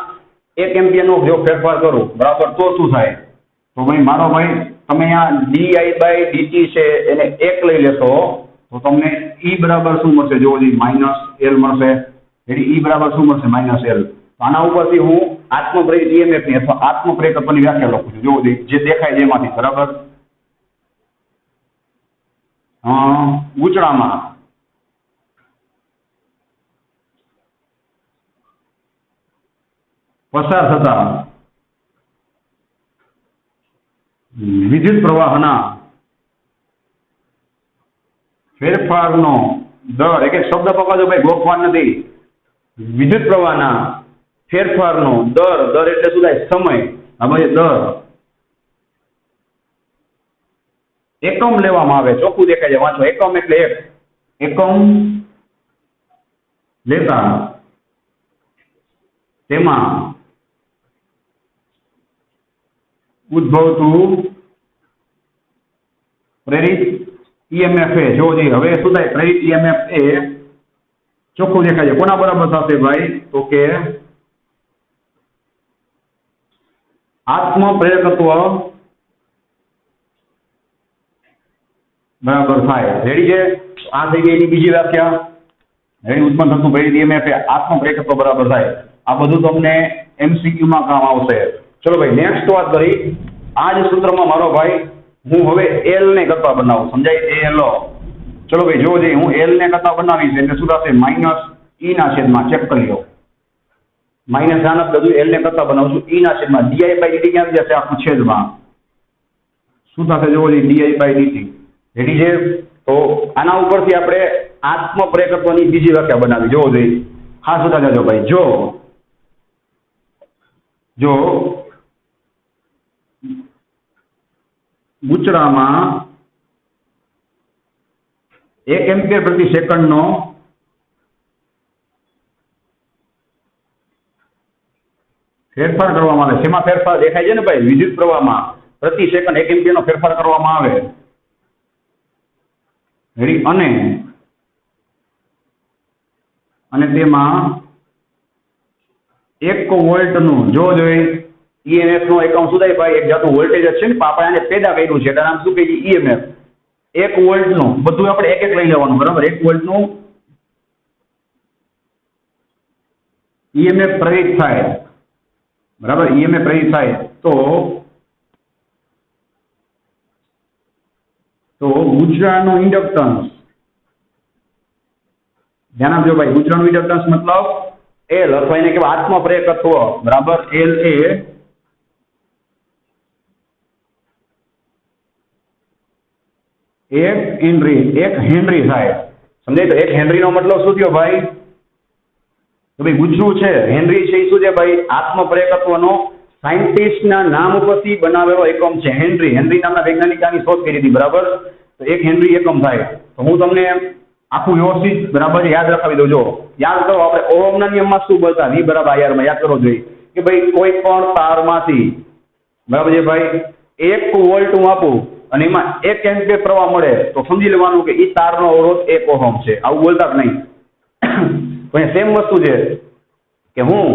1 એમ્પિયરનો જો ફેરફાર કરું, બરાબર, તો શું થાય? તો ભાઈ મારો ભાઈ, તમે અહીંયા di/dt છે એને 1 લઈ લેશો તો તમને E બરાબર શું મળશે? જો -L મળશે. એટલે E બરાબર શું મળશે? -L. આના ઉપરથી હું આત્મપ્રેરિત ઈએમએફ ની અથવા આત્મપ્રેરકત્વની વ્યાખ્યા લખું છું. જો જે દેખાય છે એમાંથી, બરાબર? ગૂંચળામાં પસાર થતા વિદ્યુત પ્રવાહના ફેરફારનો દર, એક શબ્દ પકડો ભાઈ, ગોખવાનું નથી. વિદ્યુત પ્રવાહના ફેરફારનો દર એટલે શું થાય? સમય. હવે દર એકમ લેવામાં આવે, ચોખ્ખું દેખાય છે, વાંચો. એકમ એટલે 1 એકમ લેતા તેમાં ઉદ્ભવતું પ્રેરિત ઈએમએફ એ, જો હવે શું થાય? પ્રેરિત ઈએમએફ એ ચોખ્ખું દેખાય છે. કોના બરાબર થશે ભાઈ? તો કે આત્મપ્રેરકત્વ બરાબર થાય. રેડી છે? આ થઈ ગઈ એની બીજી વ્યાખ્યા. રેડી? ઉત્પન્ન થતું પ્રેરિત ઈએમએફ એ આત્મપ્રેરકત્વ બરાબર થાય. આ બધું તમને એમસીક્યુ માં કામ આવશે. ચલો ભાઈ, નેક્સ્ટ વાત કરી. આ જ સૂત્રમાં મારો ભાઈ હું હવે L ને કરતા બનાવું. સમજાય? L. ચલો ભાઈ, જો હું L ને કરતા બનાવીશ એટલે શું થશે? -E ના છેદમાં, ચેક કરી લો. માઇનસ આના બધું L ને કરતા બનાવું છું. E ના છેદમાં di/dt ક્યાં આવી જશે? આખું છેદમાં. શું થશે? જો di/dt. રેડી છે? તો આના ઉપરથી આપણે આત્મપ્રેરકત્વની બીજી વ્યાખ્યા બનાવી. જોવો જોઈએ, ખાસ જોતા જજો ભાઈ. જો ગૂંચળામાં 1 એમ્પિયર પ્રતિ સેકન્ડનો ફેરફાર કરવામાં આવે. શેમાં ફેરફાર દેખાય છે ને ભાઈ? વિદ્યુત પ્રવાહમાં પ્રતિ સેકન્ડ 1 એમ્પિયરનો ફેરફાર કરવામાં આવે. રેડી? અને તેમાં 1 વોલ્ટનું જોઈ ઈએમએફ નો એકમ શું થાય ભાઈ? એક જાતનું વોલ્ટેજ છે ને, આપણે આને પેદા કર્યું છે એટલે નામ શું કહીએ? ઈએમએફ. 1 વોલ્ટનું બધું આપણે એક લઈ લેવાનું, બરાબર? 1 વોલ્ટનું ઈએમએફ પ્રેરિત થાય, બરાબર? ઈએમએફ પ્રેરિત થાય તો ગૂંચળાનો ઇન્ડક્ટન્સ, ધ્યાન આપજો ભાઈ. ગૂંચળાનો ઇન્ડક્ટન્સ મતલબ L, અથવા એને કહેવાય આત્મપ્રેરકત્વ, બરાબર? L એ 1 હેનરી થાય. સમજાય? તો 1 હેનરી નો મતલબ શું થયો ભાઈ? તો ભાઈ ગૂંચળું છે, હેનરી છે, એ શું છે ભાઈ? આત્મપ્રેરકત્વનો સાયન્ટિસ્ટના નામ ઉપરથી બનાવેલો એકમ છે. હેનરી નામના વૈજ્ઞાનિકે આની શોધ કરી હતી, બરાબર? તો 1 હેનરી એકમ થાય. તો હું તમને આખું વ્યવસ્થિત બરાબર યાદ રખાવી દઉં. જો યાદ કરો, આપણે ઓહમના નિયમમાં શું બોલતા? V બરાબર IR માં યાદ કરવો જોઈએ કે ભાઈ કોઈ પણ તારમાંથી, બરાબર છે ભાઈ, 1 વોલ્ટ હું આપું અને એમાં 1 એમ્પિયર પ્રવાહ મળે તો સમજી લેવાનું કે એ તારનો અવરોધ 1 ઓહમ છે. આવું બોલતા જ નહીં. પણ સેમ વસ્તુ છે કે હું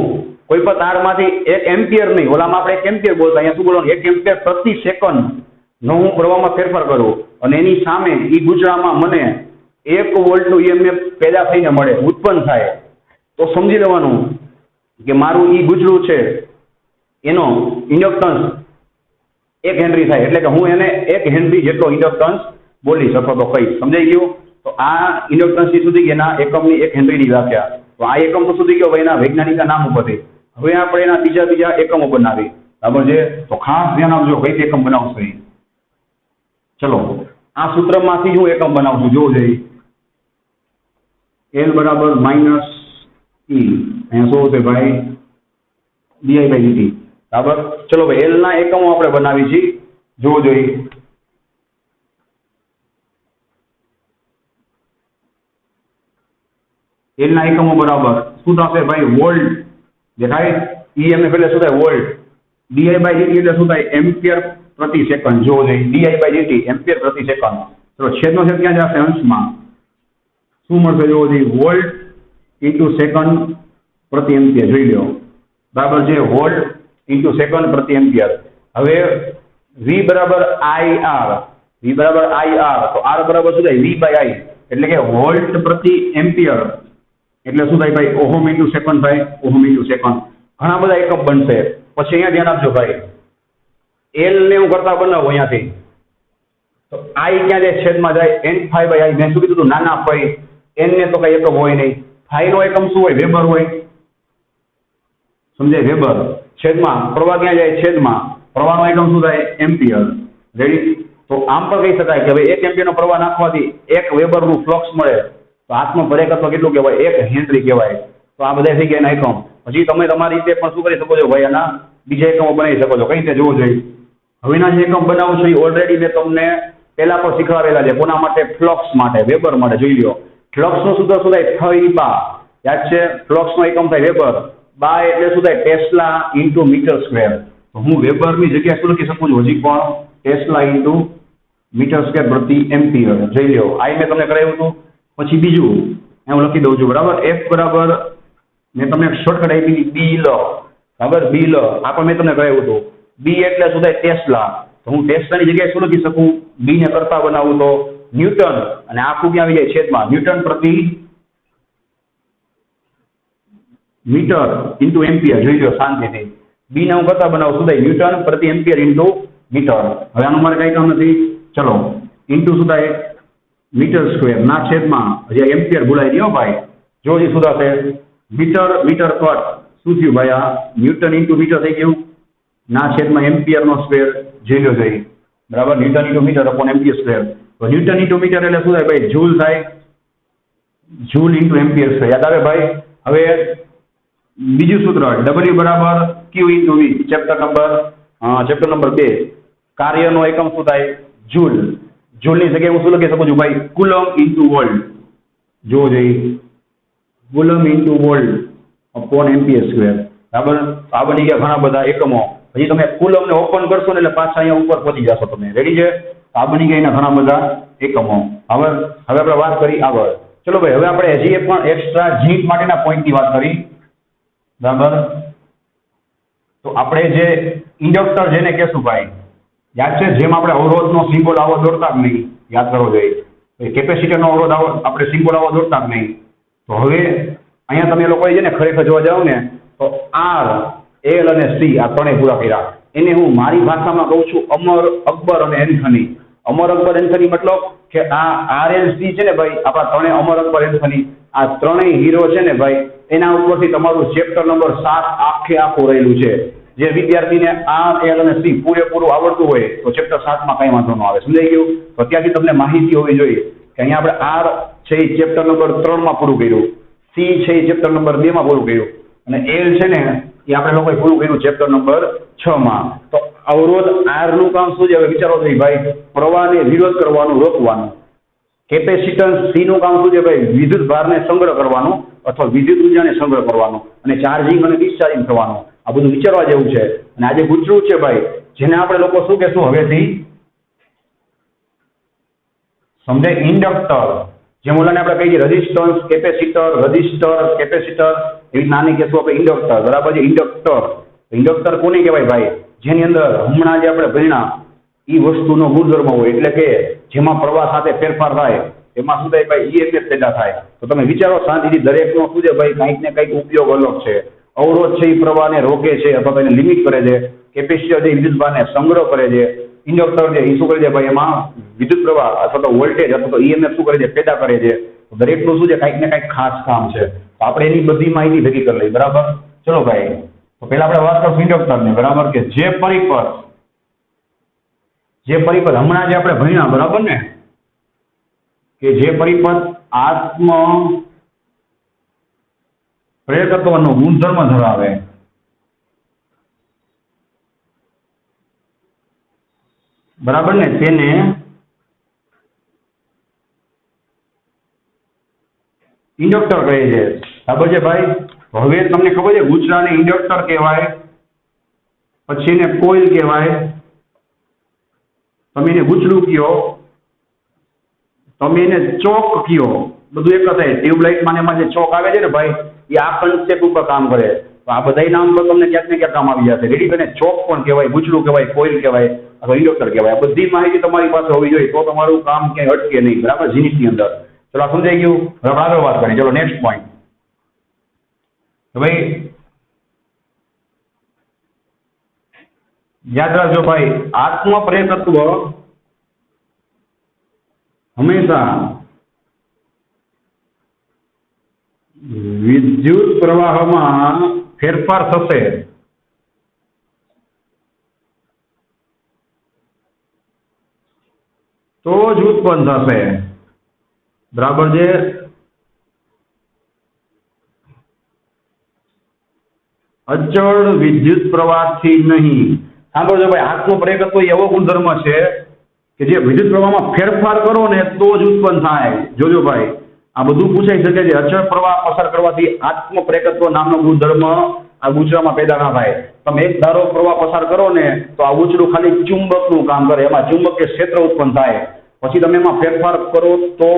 કોઈ પણ તારમાંથી 1 એમ્પિયર નહીં, ઓલામાં આપણે 1 એમ્પિયર બોલતા, અહીંયા શું બોલવાનું? 1 એમ્પિયર પ્રતિ સેકન્ડ નો હું પ્રવાહમાં ફેરફાર કરું અને એની સામે એ ગૂંચળામાં મને 1 વોલ્ટનું ઈએમએફ પેદા થઈને મળે, ઉત્પન્ન થાય, તો સમજી લેવાનું કે મારું ઈ ગૂંચળું છે એનો ઇન્ડક્ટન્સ 1 હેનરી થાય એટલે કે હું એને 1 હેનરી જેટલો ઇન્ડક્ટન્સ બોલીશ અથવા તો કહીશ. સમજાઈ ગયું? તો આ ઇન્ડક્ટન્સ થી સુધી એના એકમની 1 હેનરીની વ્યાખ્યા. તો આ એકમ તો સુધી ગયો ભાઈ એના વૈજ્ઞાનિક નામ ઉપરથી. હવે આપણે એના બીજા એકમો બનાવી. બરાબર છે? તો ખાસ ધ્યાન આપજો કઈ એકમ બનાવશો. ચલો આ સૂત્રમાંથી હું એકમ બનાવું છું. જોવું જોઈએ L બરાબર -E અહીંયા શું છે ભાઈ di/dt. બરાબર? ચલો ભાઈ L ના એકમો આપણે બનાવી છીએ. જોવું જોઈએ L ના એકમો બરાબર શું થશે ભાઈ વોલ્ટ દેખાય EMF એટલે શું થાય વોલ્ટ di/dt એટલે શું થાય એમ્પિયર પ્રતિ સેકન્ડ. જોવો જોઈએ di/dt એમ્પિયર પ્રતિ સેકન્ડ. તો છેદનો છેદ ક્યાં જશે અંશમાં શું મળશે જોવો જોઈએ વોલ્ટ ઇન્ટુ સેકન્ડ પ્રતિ એમ્પિયર. જોઈ લો બરાબર છે વોલ્ટ ઇન્ટુ સેકન્ડ પ્રતિ એમ્પિયર. હવે V બરાબર IR તો R બરાબર શું થાય V/I એટલે કે વોલ્ટ પ્રતિ એમ્પિયર એટલે શું થાય ભાઈ ઓહમ ઇન્ટુ સેકન્ડ થાય ઓહમ ઇન્ટુ સેકન્ડ. ઘણા બધા એકમ બનશે. પછી અહીંયા ધ્યાન આપજો ભાઈ L ને હું કરતા બનાવું અહીંયાથી તો I ક્યાં જાય છેદમાં જાય N/I. મેં શું કીધું હતું નાના ફાઈ N ને તો કઈ એકમ હોય નહીં. ફાઈ નો એકમ શું હોય વેબર હોય. સમજાય વેબર છેદમાં પ્રવાહ ક્યાં જાય છેદમાં પ્રવાહનો એકમ શું થાય એમ્પિયર. રેડી? તો આમ પણ કહી શકાય કે ભાઈ 1 એમ્પિયરનો પ્રવાહ નાખવાથી 1 વેબરનું ફ્લક્સ મળે તો હાથમાં પ્રેરકત્વ કેટલું કહેવાય 1 હેનરી કહેવાય. તો આ બધા થઈ ગયા એના એકમ. પછી તમે તમારી રીતે પણ શું કરી શકો છો ભાઈ આના બીજા એકમો બનાવી શકો છો. કઈ રીતે જોવું જોઈએ હવેના જે એકમ બનાવું છું એ ઓલરેડી મેં તમને પહેલા પણ શીખવાડેલા છે. કોના માટે ફ્લક્સ માટે વેબર માટે. જોઈ લો ફ્લક્સનું સૂત્ર શું થાય ફ/બા. યાદ છે ફ્લક્સનો એકમ થાય વેબર. બા એટલે શું થાય ટેસ્લા ઇન્ટુ મીટર સ્ક્વેર. તો હું વેબરની જગ્યાએ શું લખી શકું છું હજી પણ ટેસ્લા ઇન્ટુ મીટર સ્ક્વેર પ્રતિ એમ્પિયર. જોઈ લો આ મેં તમને કરાવ્યું હતું. પછી બીજું હું લખી દઉં છું. બરાબર F બરાબર મેં તમને શોર્ટકટ આપી બી લો. બરાબર બી લો આ પણ મેં તમને કરાવ્યું હતું. બી એટલે શું થાય ટેસ્લા. તો હું ટેસ્લાની જગ્યાએ શું લખી શકું બી ને કરતા બનાવું તો ન્યૂટન અને આખું ક્યાં આવી જાય છેદમાં ન્યૂટન પ્રતિ મીટર ઇન્ટુ એમ્પિયર. જોઈ લો શાંતિથી બી ને હું કરતા બનાવું શું થાય ન્યૂટન પ્રતિ એમ્પિયર ઇન્ટુ મીટર. હવે આનું મારે કઈ કામ નથી. ચલો ઇન્ટુ શું થાય મીટર સ્ક્વેર ના છેદમાં હજી એમ્પિયર ભૂલાઈ ગયો ભાઈ. જો શું થશે મીટર કટ શું થયું ભાઈ આ ન્યૂટન ઇન્ટુ મીટર થઈ ગયું ના છેદમાં એમ્પિયર નો સ્ક્વેર. જોઈ લો જઈ બરાબર newton into metre upon ampere square. તો ન્યૂટન ઇન્ટુ મીટર એટલે શું થાય ભાઈ જૂલ થાય જૂલ ઇન્ટુ એમ્પિયર સ્ક્વેર. યાદ આવે ભાઈ? હવે બીજું સૂત્ર W બરાબર Q into V. Chapter number 2 કાર્યનો એકમ શું થાય જૂલ. જૂલની જગ્યાએ હું શું લખી શકું છું ભાઈ કુલમ ઇન્ટુ વોલ્ટ. જોવો જોઈએ coulomb into volt upon ampere square. બરાબર? આ બની ગયા ઘણા બધા એકમો. પછી તમે કુલમને ઓપન કરશો ને એટલે પાછા અહીંયા ઉપર પહોંચી જશો તમે. રેડી છે? આ બની ગયા એના ઘણા બધા એકમો. હવે આપણે વાત કરી આગળ. ચલો ભાઈ હવે આપણે હજી પણ એક્સ્ટ્રા જીટ માટેના પોઈન્ટની વાત કરી. બરાબર? તો આપણે જે ઇન્ડક્ટર જેને કહેશું ભાઈ યાદ છે જેમ આપણે અવરોધનો સિમ્બોલ આવો દોરતા જ નહીં. યાદ કરવો જોઈએ કેપેસિટરનો અવરોધ આવો આપણે સિમ્બોલ આવો દોરતા જ નહીં. તો હવે અહીંયા તમે લોકોએ છે ને ખરેખર જોવા જાવ ને તો R L અને C આ ત્રણેય પૂરા કર્યા. એને હું મારી ભાષામાં કહું છું અમર અકબર અને એન્થની. અમર અકબર એન્થની મતલબ કે આ RLC છે ને ભાઈ આપણા ત્રણેય અમર અકબર એન્થની આ ત્રણેય હીરો છે ને ભાઈ એના ઉપરથી તમારું ચેપ્ટર નંબર 7 આખું રહેલું છે. જે વિદ્યાર્થીને R L અને C પૂરેપૂરું આવડતું હોય તો ચેપ્ટર 7માં કઈ વાંધો ન આવે. સમજાઈ ગયું? તો ત્યાંથી તમને માહિતી હોવી જોઈએ કે અહીંયા આપણે R છે એ ચેપ્ટર નંબર 3માં પૂરું કર્યું. C છે એ ચેપ્ટર નંબર 2માં પૂરું કર્યું અને L છે ને એ આપણે લોકોએ પૂરું કર્યું ચેપ્ટર નંબર 6માં. તો અવરોધ R નું કામ શું છે હવે વિચારો થઈ ભાઈ પ્રવાહને વિરોધ કરવાનું રોકવાનું. કેપેસિટન્સ C નું કામ શું છે ભાઈ વિદ્યુત ભારને સંગ્રહ કરવાનો અથવા વિદ્યુત ઉર્જાને સંગ્રહ કરવાનો અને ચાર્જિંગ અને ડિસ્ચાર્જિંગ થવાનું. આ બધું વિચારવા જેવું છે. અને આજે ગુજરું છે ભાઈ જેને આપણે લોકો શું કહેશું હવેથી સમજાય ઇન્ડક્ટર. જેમ ઓલાને આપણે કહીએ રેઝિસ્ટન્સ કેપેસિટર એવી નાની કહેશું આપણે ઇન્ડક્ટર. બરાબર છે? ઇન્ડક્ટર કોને કહેવાય ભાઈ જેની અંદર હમણાં જે આપણે ભણ્યા એ વસ્તુનો ગુણધર્મ હોય એટલે કે જેમાં પ્રવાહ સાથે ફેરફાર થાય એમાં શું થાય ભાઈ EMF પેદા થાય. તો તમે વિચારો શાંતિથી દરેકનો શું છે ભાઈ કંઈક ને કંઈક ઉપયોગ અલગ છે. અવરોધ છે એ પ્રવાહને રોકે છે અથવા તો એને લિમિટ કરે છે કેપેસિટર જે વિદ્યુતભારને સંગ્રહ કરે છે, ઇન્ડક્ટર છે એ શું કરે છે ભાઈ એમાં વિદ્યુત પ્રવાહ અથવા તો વોલ્ટેજ અથવા તો ઈએમએફ શું કરે છે પેદા કરે છે. દરેકનું શું છે કાંઈક ને કાંઈક ખાસ કામ છે. તો આપણે એની બધી માહિતી ભેગી કરી લઈએ. બરાબર, ચલો ભાઈ. તો પહેલા આપણે વાત કરશું ઇન્ડક્ટરની. બરાબર, કે જે પરિપથ હમણાં જે આપણે ભણ્યા, બરાબર ને, કે જે પરિપથ આત્મ પ્રેરકત્વનો ગુણધર્મ ધરાવે, બરાબર ને, તેને ઇન્ડક્ટર કહે છે. બરાબર છે ભાઈ. હવે તમને ખબર છે ગુચરાને ઇન્ડક્ટર કહેવાય, પછી એને કોઇલ કહેવાય, તમે એને ગુચડું કયો, તમે એને ચોક કયો, બધું એક જ થાય. ટ્યુબલાઇટમાં એમાં જે ચોક આવે છે ને ભાઈ, એ આ કન્સેપ્ટ ઉપર કામ કરે. તો આ બધા નામ પર તમને ક્યાંક ને ક્યાંક કામ આવી જશે. રેડી? કરીને ચોક પણ કહેવાય, ગુચડું કહેવાય, કોઇલ કહેવાય અથવા ઇન્ડક્ટર કહેવાય. આ બધી માહિતી તમારી પાસે હોવી જોઈએ, તો તમારું કામ ક્યાંય અટકે નહીં. બરાબર, જીનિસની અંદર. ચલો, આ સમજાઈ ગયું. હવે આપણે આગળ વાત કરીએ. ચલો, નેક્સ્ટ પોઈન્ટ. તો ભાઈ યાદ રાખજો ભાઈ, આત્મ પ્રેરકત્વ હંમેશા વિદ્યુત પ્રવાહમાં ફેરફાર થશે તો જ ઉત્પન્ન થશે. બરાબર છે. અચળ વિદ્યુત પ્રવાહથી નહીં. સાંભળજો ભાઈ, આત્મ પ્રેરકત્વ એવો ગુણધર્મ છે કે જે વિદ્યુત પ્રવાહમાં ફેરફાર કરો ને તો જ ઉત્પન્ન થાય. જોજો ભાઈ, આ બધું પૂછાઈ શકે છે. અચળ પ્રવાહ પસાર કરવાથી આત્મ પ્રેરકત્વ નામનો ગુણધર્મ આ ગુચરામાં પેદા ના થાય. તમે એક ધારો પ્રવાહ પસાર કરો ને તો આ ગુચરું ખાલી ચુંબકનું કામ કરે, એમાં ચુંબકીય ક્ષેત્ર ઉત્પન્ન થાય. પછી તમે એમાં ફેરફાર કરો તો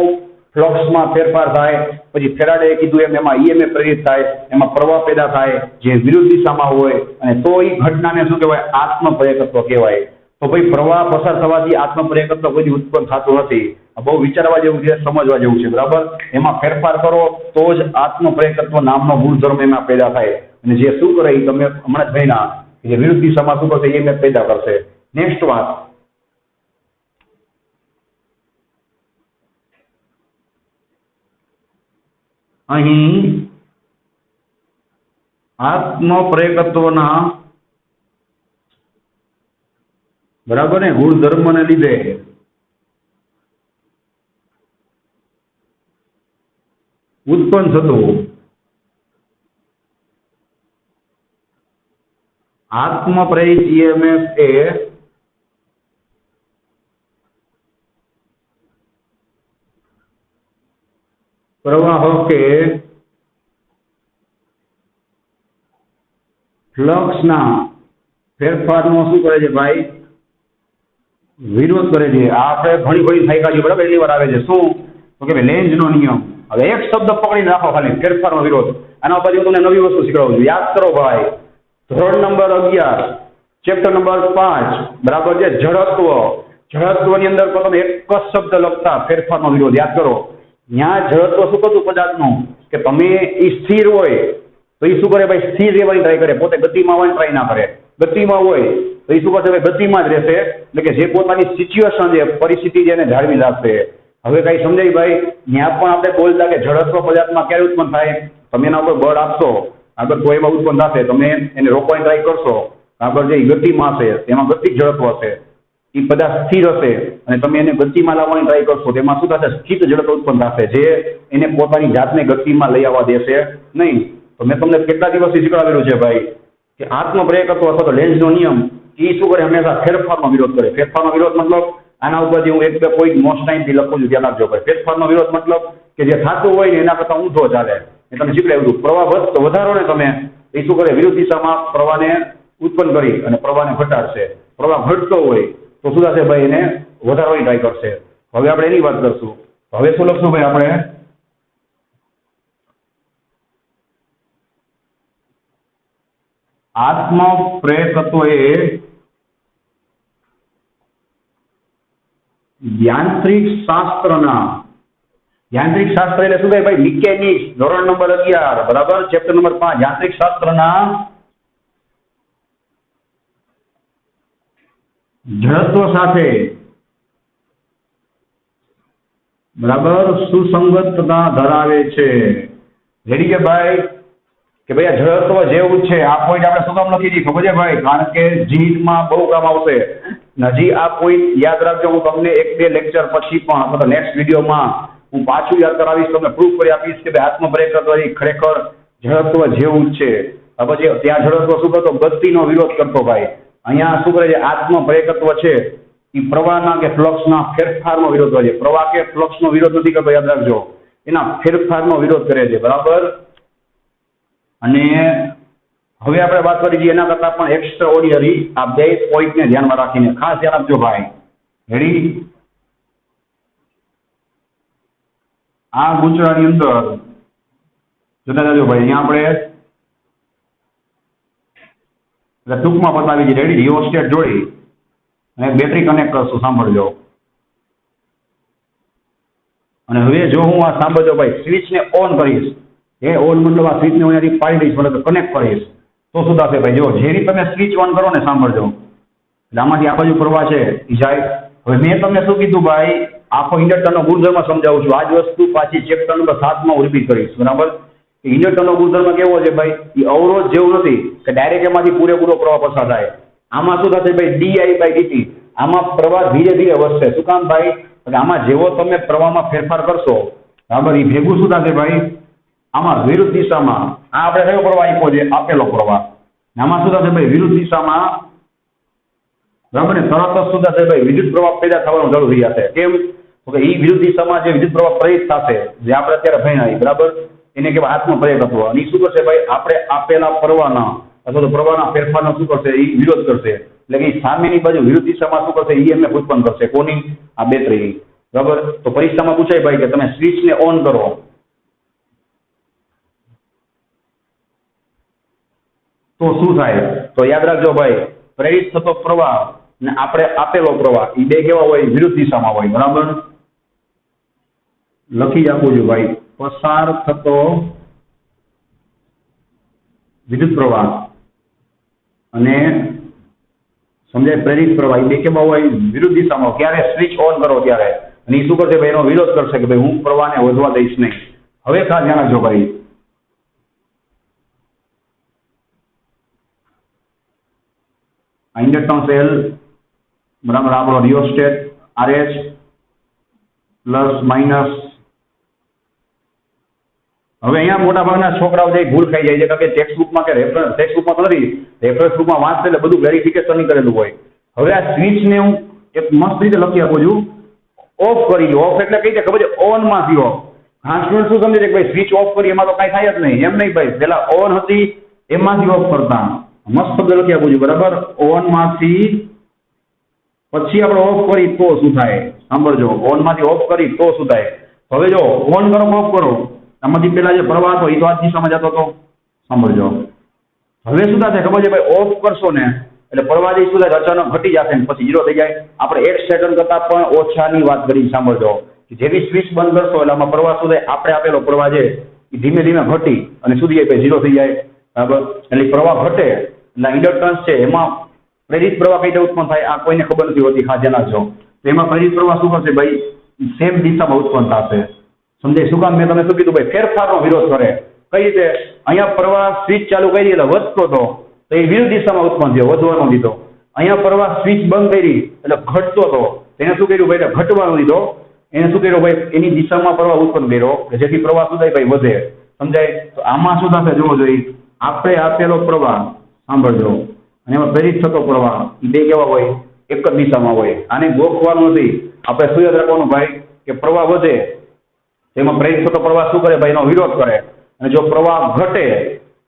ફ્લક્સમાં ફેરફાર થાય. પછી ફેરાડે કીધું એમાં ઈએમએફ પ્રેરિત થાય, એમાં પ્રવાહ પેદા થાય જે વિરુદ્ધ દિશામાં હોય, અને તો એ ઘટનાને શું કહેવાય? આત્મ પ્રેરકત્વ કહેવાય. તો ભાઈ પ્રવાહ પસાર થવાથી આત્મ પ્રેરકત્વ કોઈ ઉત્પન્ન થતું નથી. બહુ વિચારવા જેવું છે, સમજવા જેવું છે. બરાબર, એમાં ફેરફાર કરો તો જ આત્મ પ્રેરકત્વ નામનો ગુણધર્મ એમાં પેદા થાય. અને જે શું કરે એ તમે હમણાં જ ભણ્યા, જે વિરુદ્ધ દિશામાં શું કરશે ઈએમએફ પેદા કરશે. નેક્સ્ટ વાત, અહીં આત્મ પ્રેરકત્વના બરાબર ને ગુણધર્મને લીધે ઉત્પન્ન થતું આત્મ પ્રેરિત ઈએમએફ એ પ્રવાહ કે ફ્લક્સના ફેરફારનો શું કરે છે ભાઈ? વિરોધ કરે છે. આ આપણે ઘણી થાક્યા છે. બરાબર, એટલી વાર આવે છે. શું? તો કે લેન્ઝનો નિયમ. હવે એક શબ્દ પકડીને રાખો, ખાલી ફેરફારનો વિરોધ. આના પછી હું તમને નવી વસ્તુ શીખવાડું છું. યાદ કરો ભાઈ, ધોરણ નંબર 11, ચેપ્ટર નંબર 5, બરાબર છે, જડત્વ. જડત્વની અંદર તો તમે એક જ શબ્દ લખતા, ફેરફારનો વિરોધ. યાદ કરો, ત્યાં જડત્વ શું કરતું પદાર્થનું? કે તમે એ સ્થિર હોય તો એ શું કરે ભાઈ? સ્થિર રહેવાની ટ્રાય કરે, પોતે ગતિમાં આવવાની ટ્રાય ના કરે. ગતિમાં હોય તો એ શું કરશે ભાઈ? ગતિમાં જ રહેશે. એટલે કે જે પોતાની સિચ્યુએશન છે, પરિસ્થિતિ છે, એને જાળવી રાખશે. હવે કઈ સમજાય ભાઈ? ત્યાં પણ આપણે બોલતા કે જડત્વ પદાર્થમાં ક્યારે ઉત્પન્ન થાય? તમે એના ઉપર બળ આપશો, આગળ કોઈ એમાં ઉત્પન્ન થશે, તમે એને રોકવાની ટ્રાય કરશો, આગળ જે ગતિમાં હશે એમાં ગતિ જડત્વ હશે. એ પદાર્થ સ્થિર હશે અને તમે એને ગતિમાં લાવવાની ટ્રાય કરશો, તેમાં શું થશે? સ્થિત જડત્વ ઉત્પન્ન થશે, જે એને પોતાની જાતને ગતિમાં લઈ આવવા દેશે નહીં. તો મેં તમને કેટલા દિવસથી શીખવાડેલું છે ભાઈ કે આત્મ પ્રેરકત્વ અથવા તો લેન્ઝનો નિયમ એ શું કરે? હંમેશા ફેરફારનો વિરોધ કરે. ફેરફારનો વિરોધ મતલબ આના ઉપરથી હું એક બે પોઈન્ટ મોસ્ટ ટાઈમથી લખું છું, ધ્યાન રાખજો ભાઈ. ફેરફારનો વિરોધ મતલબ કે જે થતું હોય ને એના કરતાં ઊંધો ચાલે. એ તમે શીખવાડ્યું હતું. પ્રવાહ વધારો ને તમે, એ શું કરે? વિરુદ્ધ દિશામાં પ્રવાહને ઉત્પન્ન કરી અને પ્રવાહને ઘટાડશે. પ્રવાહ ઘટતો હોય તો શું થશે ભાઈ? એને વધારવાની ટ્રાય કરશે. હવે આપણે એની વાત કરશું. હવે શું લખશું ભાઈ આપણે? આત્મ પ્રેરકત્વ એ યાંત્રિક શાસ્ત્રના, યાંત્રિક શાસ્ત્ર એટલે શું થાય ભાઈ? મિકેનિક્સ, ધોરણ નંબર 11, બરાબર, ચેપ્ટર નંબર 5, યાંત્રિક શાસ્ત્રના જડત્વ સાથે બરાબર સુસંગતતા ધરાવે છે. રેડી કે ભાઈ આ જડત્વ જેવું છે. આ પોઈન્ટ આપણે શું કામ લખી દીધી ખબર છે ભાઈ? કારણ કે જીનમાં બહુ કામ આવશે. હજી આ પોઈન્ટ યાદ રાખજો. હું તમને એક બે લેક્ચર પછી પણ અથવા તો નેક્સ્ટ વિડીયોમાં હું પાછું યાદ કરાવીશ, તમને પ્રૂફ કરી આપીશ કે ભાઈ આત્મપ્રેરકત્વ એ ખરેખર જડત્વ જેવું જ છે. પછી ત્યાં જડત્વ શું કરતો? ગતિનો વિરોધ કરતો ભાઈ. અહીંયા શું કરે છે? આત્મપ્રેરકત્વ છે એ પ્રવાહના કે ફ્લક્સના ફેરફારનો વિરોધ કરે છે. પ્રવાહ કે ફ્લક્સનો વિરોધ નથી કરતો, યાદ રાખજો. એના ફેરફારનો વિરોધ કરે છે. બરાબર. અને હવે આપણે વાત કરી છીએ એના કરતા પણ એક્સ્ટ્રા ઓર્ડિનરી આ બે પોઈન્ટને ધ્યાનમાં રાખીને ખાસ ધ્યાન આપજો ભાઈ. રેડી? આ ગૂંચળાની અંદર જોતા જજો ભાઈ. અહીંયા આપણે ટૂંકમાં બતાવી છે. રેડી? રિયોસ્ટેટ જોડી અને બેટરી કનેક્ટ કરશું. સાંભળજો. અને હવે જો હું આ સાંભળજો ભાઈ, સ્વિચને ઓન કરીશ, એ ઓન મતલબ આ સ્વિચને હું અહીંયાથી પાડી દઈશ, મતલબ કનેક્ટ કરીશ, તો શું થશે ભાઈ? જો જેવી તમે સ્વિચ ઓન કરો ને, સાંભળજો, એટલે આમાંથી આ બાજુ પ્રવાહ છે એ જાય. હવે મેં તમને શું કીધું ભાઈ? આખો ઇન્ડક્ટરનો ગુણધર્મ સમજાવું છું. આ જ વસ્તુ પાછી ચેપ્ટર નંબર 7 હું રિપીટ કરીશ. બરાબર? ઇન્ડક્ટરનો ગુણધર્મ કેવો છે ભાઈ? એ અવરોધ જેવું નથી કે ડાયરેક્ટ એમાંથી પૂરેપૂરો પ્રવાહ પસાર થાય. આમાં શું થશે ભાઈ? di/dt. આમાં પ્રવાહ ધીરે ધીરે વધશે. શું કામ ભાઈ? આમાં જેવો તમે પ્રવાહમાં ફેરફાર કરશો, બરાબર, એ ભેગું શું થશે ભાઈ? આમાં વિરુદ્ધ દિશામાં આ આપણે કયો પ્રવાહ આપ્યો છે? આપેલો પ્રવાહ. આમાં શું થશે ભાઈ? વિરુદ્ધ દિશામાં, બરાબર ને, તરત જ શું થશે ભાઈ? વિદ્યુત પ્રવાહ પેદા થવાનું શરૂ થઈ જશે. કેમ? તો કે એ વિરુદ્ધ દિશામાં જે વિદ્યુત પ્રવાહ પ્રેરિત થશે, જે આપણે અત્યારે ભણ્યા, બરાબર, એને કહેવાય આત્મપ્રેરકત્વ. અને શું કરશે ભાઈ? આપણે આપેલા પ્રવાહના અથવા તો પ્રવાહના ફેરફારનો શું કરશે? એ વિરોધ કરશે. એટલે કે સામેની બાજુ વિરુદ્ધ દિશામાં શું કરશે? EMF ઉત્પન્ન કરશે. કોની? આ બેટરી. બરાબર? તો પરીક્ષામાં પૂછાય ભાઈ કે તમે સ્વિચને ઓન કરો તો શું થાય? તો યાદ રાખજો ભાઈ, પ્રેરિત થતો પ્રવાહ ને આપણે આપેલો પ્રવાહ એ બે કેવા હોય? વિરુદ્ધ દિશામાં હોય. બરાબર? લખી આપું છું ભાઈ. પસાર થતો વિદ્યુત પ્રવાહ અને સમજાય પ્રેરિત પ્રવાહ, એ બે કેવા હોય? વિરુદ્ધ દિશામાં. ક્યારે? સ્વિચ ઓન કરો ત્યારે. અને એ શું કરશે ભાઈ? એનો વિરોધ કરશે કે ભાઈ હું પ્રવાહને વધવા દઈશ નહીં. હવે ખાસ ધ્યાન રાખજો ભાઈ. ઇન્ડક્ટન્સ સેલ, બરાબર, આપણો રિયોસ્ટેટ RH પ્લસ માઇનસ. હવે અહીંયા મોટાભાગના છોકરાઓ જે ભૂલ ખાઈ જાય છે, કારણ કે ટેક્સ્ટબુકમાં કે ટેક્સ્ટબુકમાં તો નથી, રેફરન્સ બુકમાં વાંચશે એટલે બધું વેરિફિકેશન નહીં કરેલું હોય. હવે આ સ્વિચને હું એક મસ્ત રીતે લખી આપું છું. ઓફ કરી દો. ઓફ એટલે કઈ રીતે ખબર છે? ઓનમાંથી ઓફ. હા, સ્ટુડન્ટ શું સમજે છે કે ભાઈ સ્વિચ ઓફ કરી એમાં તો કાંઈ થાય જ નહીં. એમ નહીં ભાઈ, પેલા ઓન હતી એમાંથી ઓફ કરતા. મસ્ત શબ્દ લખી આપું છું. બરાબર? ઓન માંથી પછી આપણે ઓફ કરી તો શું થાય? સાંભળજો. ઓન માંથી ઓફ કરી તો શું થાય? હવે જો ઓન કરો, ઓફ કરો, આમાંથી પેલા જે પ્રવાહ હતો એ તો આ દિશામાં જતો હતો. સાંભળજો. હવે શું થશે ખબર છે ભાઈ? ઓફ કરશો ને એટલે પ્રવાહ જે શું થાય? અચાનક ઘટી જશે ને પછી 0 થઈ જાય. આપણે 1 સેકન્ડ કરતા પણ ઓછાની વાત કરી. સાંભળજો. જેવી સ્વિચ બંધ કરશો એટલે આમાં પ્રવાહ શું થાય? આપણે આપેલો પ્રવાહ છે એ ધીમે ધીમે ઘટી અને સુધી જાય 0 થઈ જાય. બરાબર? એટલે પ્રવાહ ઘટે એટલે ઇન્ડક્ટન્સ છે એમાં પ્રેરિત પ્રવાહ કઈ રીતે ઉત્પન્ન થાય આ કોઈને ખબર નથી હોતી. ખાસ ધ્યાન રાખજો. તો એમાં પ્રેરિત પ્રવાહ શું કરશે ભાઈ? સેમ દિશામાં ઉત્પન્ન થશે. સમજાય? શું કામ? મેં તમને શું કીધું ભાઈ? ફેરફારનો વિરોધ કરે. કઈ રીતે? અહીંયા પ્રવાહ સ્વિચ ચાલુ કરી એટલે વધતો હતો તો એ વિરુદ્ધ દિશામાં ઉત્પન્ન થયો, વધવાનો દીધો. અહીંયા પ્રવાહ સ્વિચ બંધ કરી એટલે ઘટતો હતો, એને શું કર્યું ભાઈ? ઘટવાનો દીધો. એને શું કર્યું ભાઈ? એની દિશામાં પ્રવાહ ઉત્પન્ન કર્યો જેથી પ્રવાહ શું થાય ભાઈ? વધે. સમજાય? તો આમાં શું થશે જોવો જોઈએ. આપણે આપેલો પ્રવાહ, સાંભળજો, અને એમાં પ્રેરિત થતો પ્રવાહ એ બે કેવા હોય? એક જ દિશામાં હોય. આને ગોખવાનું નથી. આપણે શું યાદ રાખવાનું ભાઈ? કે પ્રવાહ વધે તેમાં પ્રેરિત થતો પ્રવાહ શું કરે ભાઈ? એનો વિરોધ કરે. અને જો પ્રવાહ ઘટે,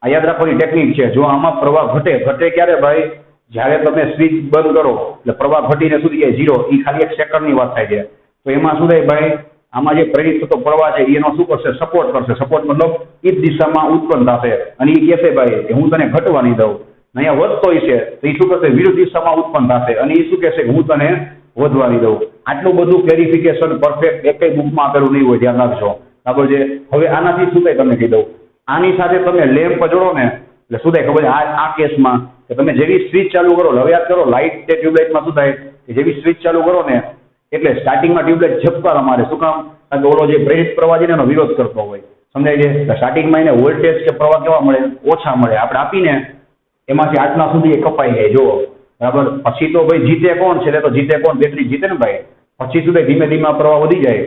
આ યાદ રાખવાની ટેકનિક છે. જો આમાં પ્રવાહ ઘટે ક્યારે ભાઈ? જ્યારે તમે સ્વિચ બંધ કરો એટલે પ્રવાહ ઘટીને સુધી જાય 0. એ ખાલી 1 સેકન્ડની વાત થાય છે. તો એમાં શું થાય ભાઈ? આમાં જે પ્રેરિત થતો પ્રવાહ છે એનો શું કરશે? સપોર્ટ કરશે. સપોર્ટ મતલબ એ જ દિશામાં ઉત્પન્ન થશે અને એ કહેશે ભાઈ કે હું તને ઘટવા નહીં દઉં. અહીંયા વધતો છે તો એ શું કરશે? વિરુદ્ધ દિશામાં ઉત્પન્ન થશે અને એ શું કહેશે? હું તને વધવા નહીં દઉં. આટલું બધું ક્લેરિફિકેશન પરફેક્ટ એકેય બુકમાં આપેલું નહીં હોય. ધ્યાન રાખજો. બરાબર છે? હવે આનાથી શું થાય તમને કહી દઉં. આની સાથે તમે લેમ્પ જોડો ને એટલે શું થાય ખબર છે? આ કેસમાં કે તમે જેવી સ્વિચ ચાલુ કરો, હવે યાદ કરો, લાઇટ તે ટ્યુબલાઇટમાં શું થાય? કે જેવી સ્વિચ ચાલુ કરો ને એટલે સ્ટાર્ટિંગમાં ટ્યુબલાઇટ ઝબકારા મારે. શું કામ? કારણ કે ઓલો જે પ્રેરિત પ્રવાહ છે ને એનો વિરોધ કરતો હોય. સમજાય છે? સ્ટાર્ટિંગમાં એને વોલ્ટેજ કે પ્રવાહ કેવા મળે? ઓછા મળે. આપણે આપીને એમાંથી આટલા સુધી એ કપાઈ જાય. જુઓ, બરાબર. પછી તો ભાઈ જીતે કોણ? છેલ્લે તો જીતે કોણ? બેટરી જીતે ને ભાઈ. પછી સુધી ધીમે ધીમે પ્રવાહ વધી જાય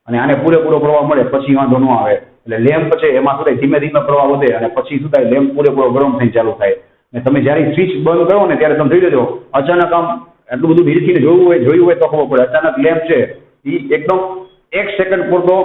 અને આને પૂરેપૂરો પ્રવાહ મળે પછી વાંધો ન આવે. એટલે લેમ્પ છે એમાં શું થાય? ધીમે ધીમે પ્રવાહ વધે અને પછી શું થાય? લેમ્પ પૂરેપૂરો ગરમ થઈને ચાલુ થાય. અને તમે જ્યારે સ્વિચ બંધ કરો ને ત્યારે તમે જોઈ લેજો અચાનક આમ એટલું બધું ધીરેથી જોયું હોય તો ખબર પડે. અચાનક લેમ્પ છે એ એકદમ 1 સેકન્ડ પૂરતો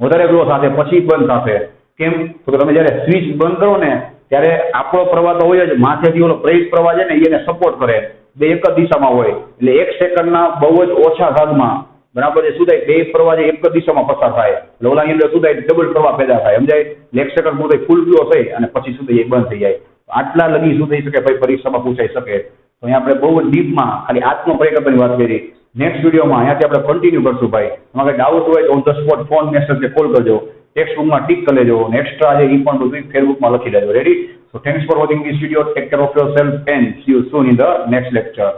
વધારે ગ્રો થશે પછી બંધ થશે. કેમ? તો તમે જ્યારે સ્વિચ બંધ કરો ને ત્યારે આપણો પ્રવાહ તો હોય જ, માથેથી ઓલો પ્રેરિત પ્રવાહ છે ને એને સપોર્ટ કરે. બે એક જ દિશામાં હોય એટલે 1 સેકન્ડના બહુ જ ઓછા ભાગમાં બરાબર છે શું થાય? બે પ્રવાહ જે એક જ દિશામાં પસાર થાય એટલે ઓલાની અંદર શું થાય? ડબલ પ્રવાહ પેદા થાય. સમજાય? 1 સેકન્ડ પૂરતો ફૂલ ગ્લો થઈ અને પછી શું થાય? એ બંધ થઈ જાય. આટલા લગી શું થઈ શકે ભાઈ? પરીક્ષામાં પૂછાઈ શકે. તો અહીંયા આપણે બહુ જ ડીપમાં ખાલી આત્મ પરિકલ્પનાની વાત કરી. નેક્સ્ટ વિડીયોમાં અહીંયાથી આપણે કન્ટિન્યુ કરશું ભાઈ. તમારે કંઈ ડાઉટ હોય તો on the spot phone message કે કોલ કરજો. ટેક્સ્ટ બુકમાં ટીક કરી લેજો અને એક્સ્ટ્રા છે એ પણ બધું ફેસબુકમાં લખી લેજો. Ready? So thanks for watching this video. Take care of yourself and see you soon in the next lecture.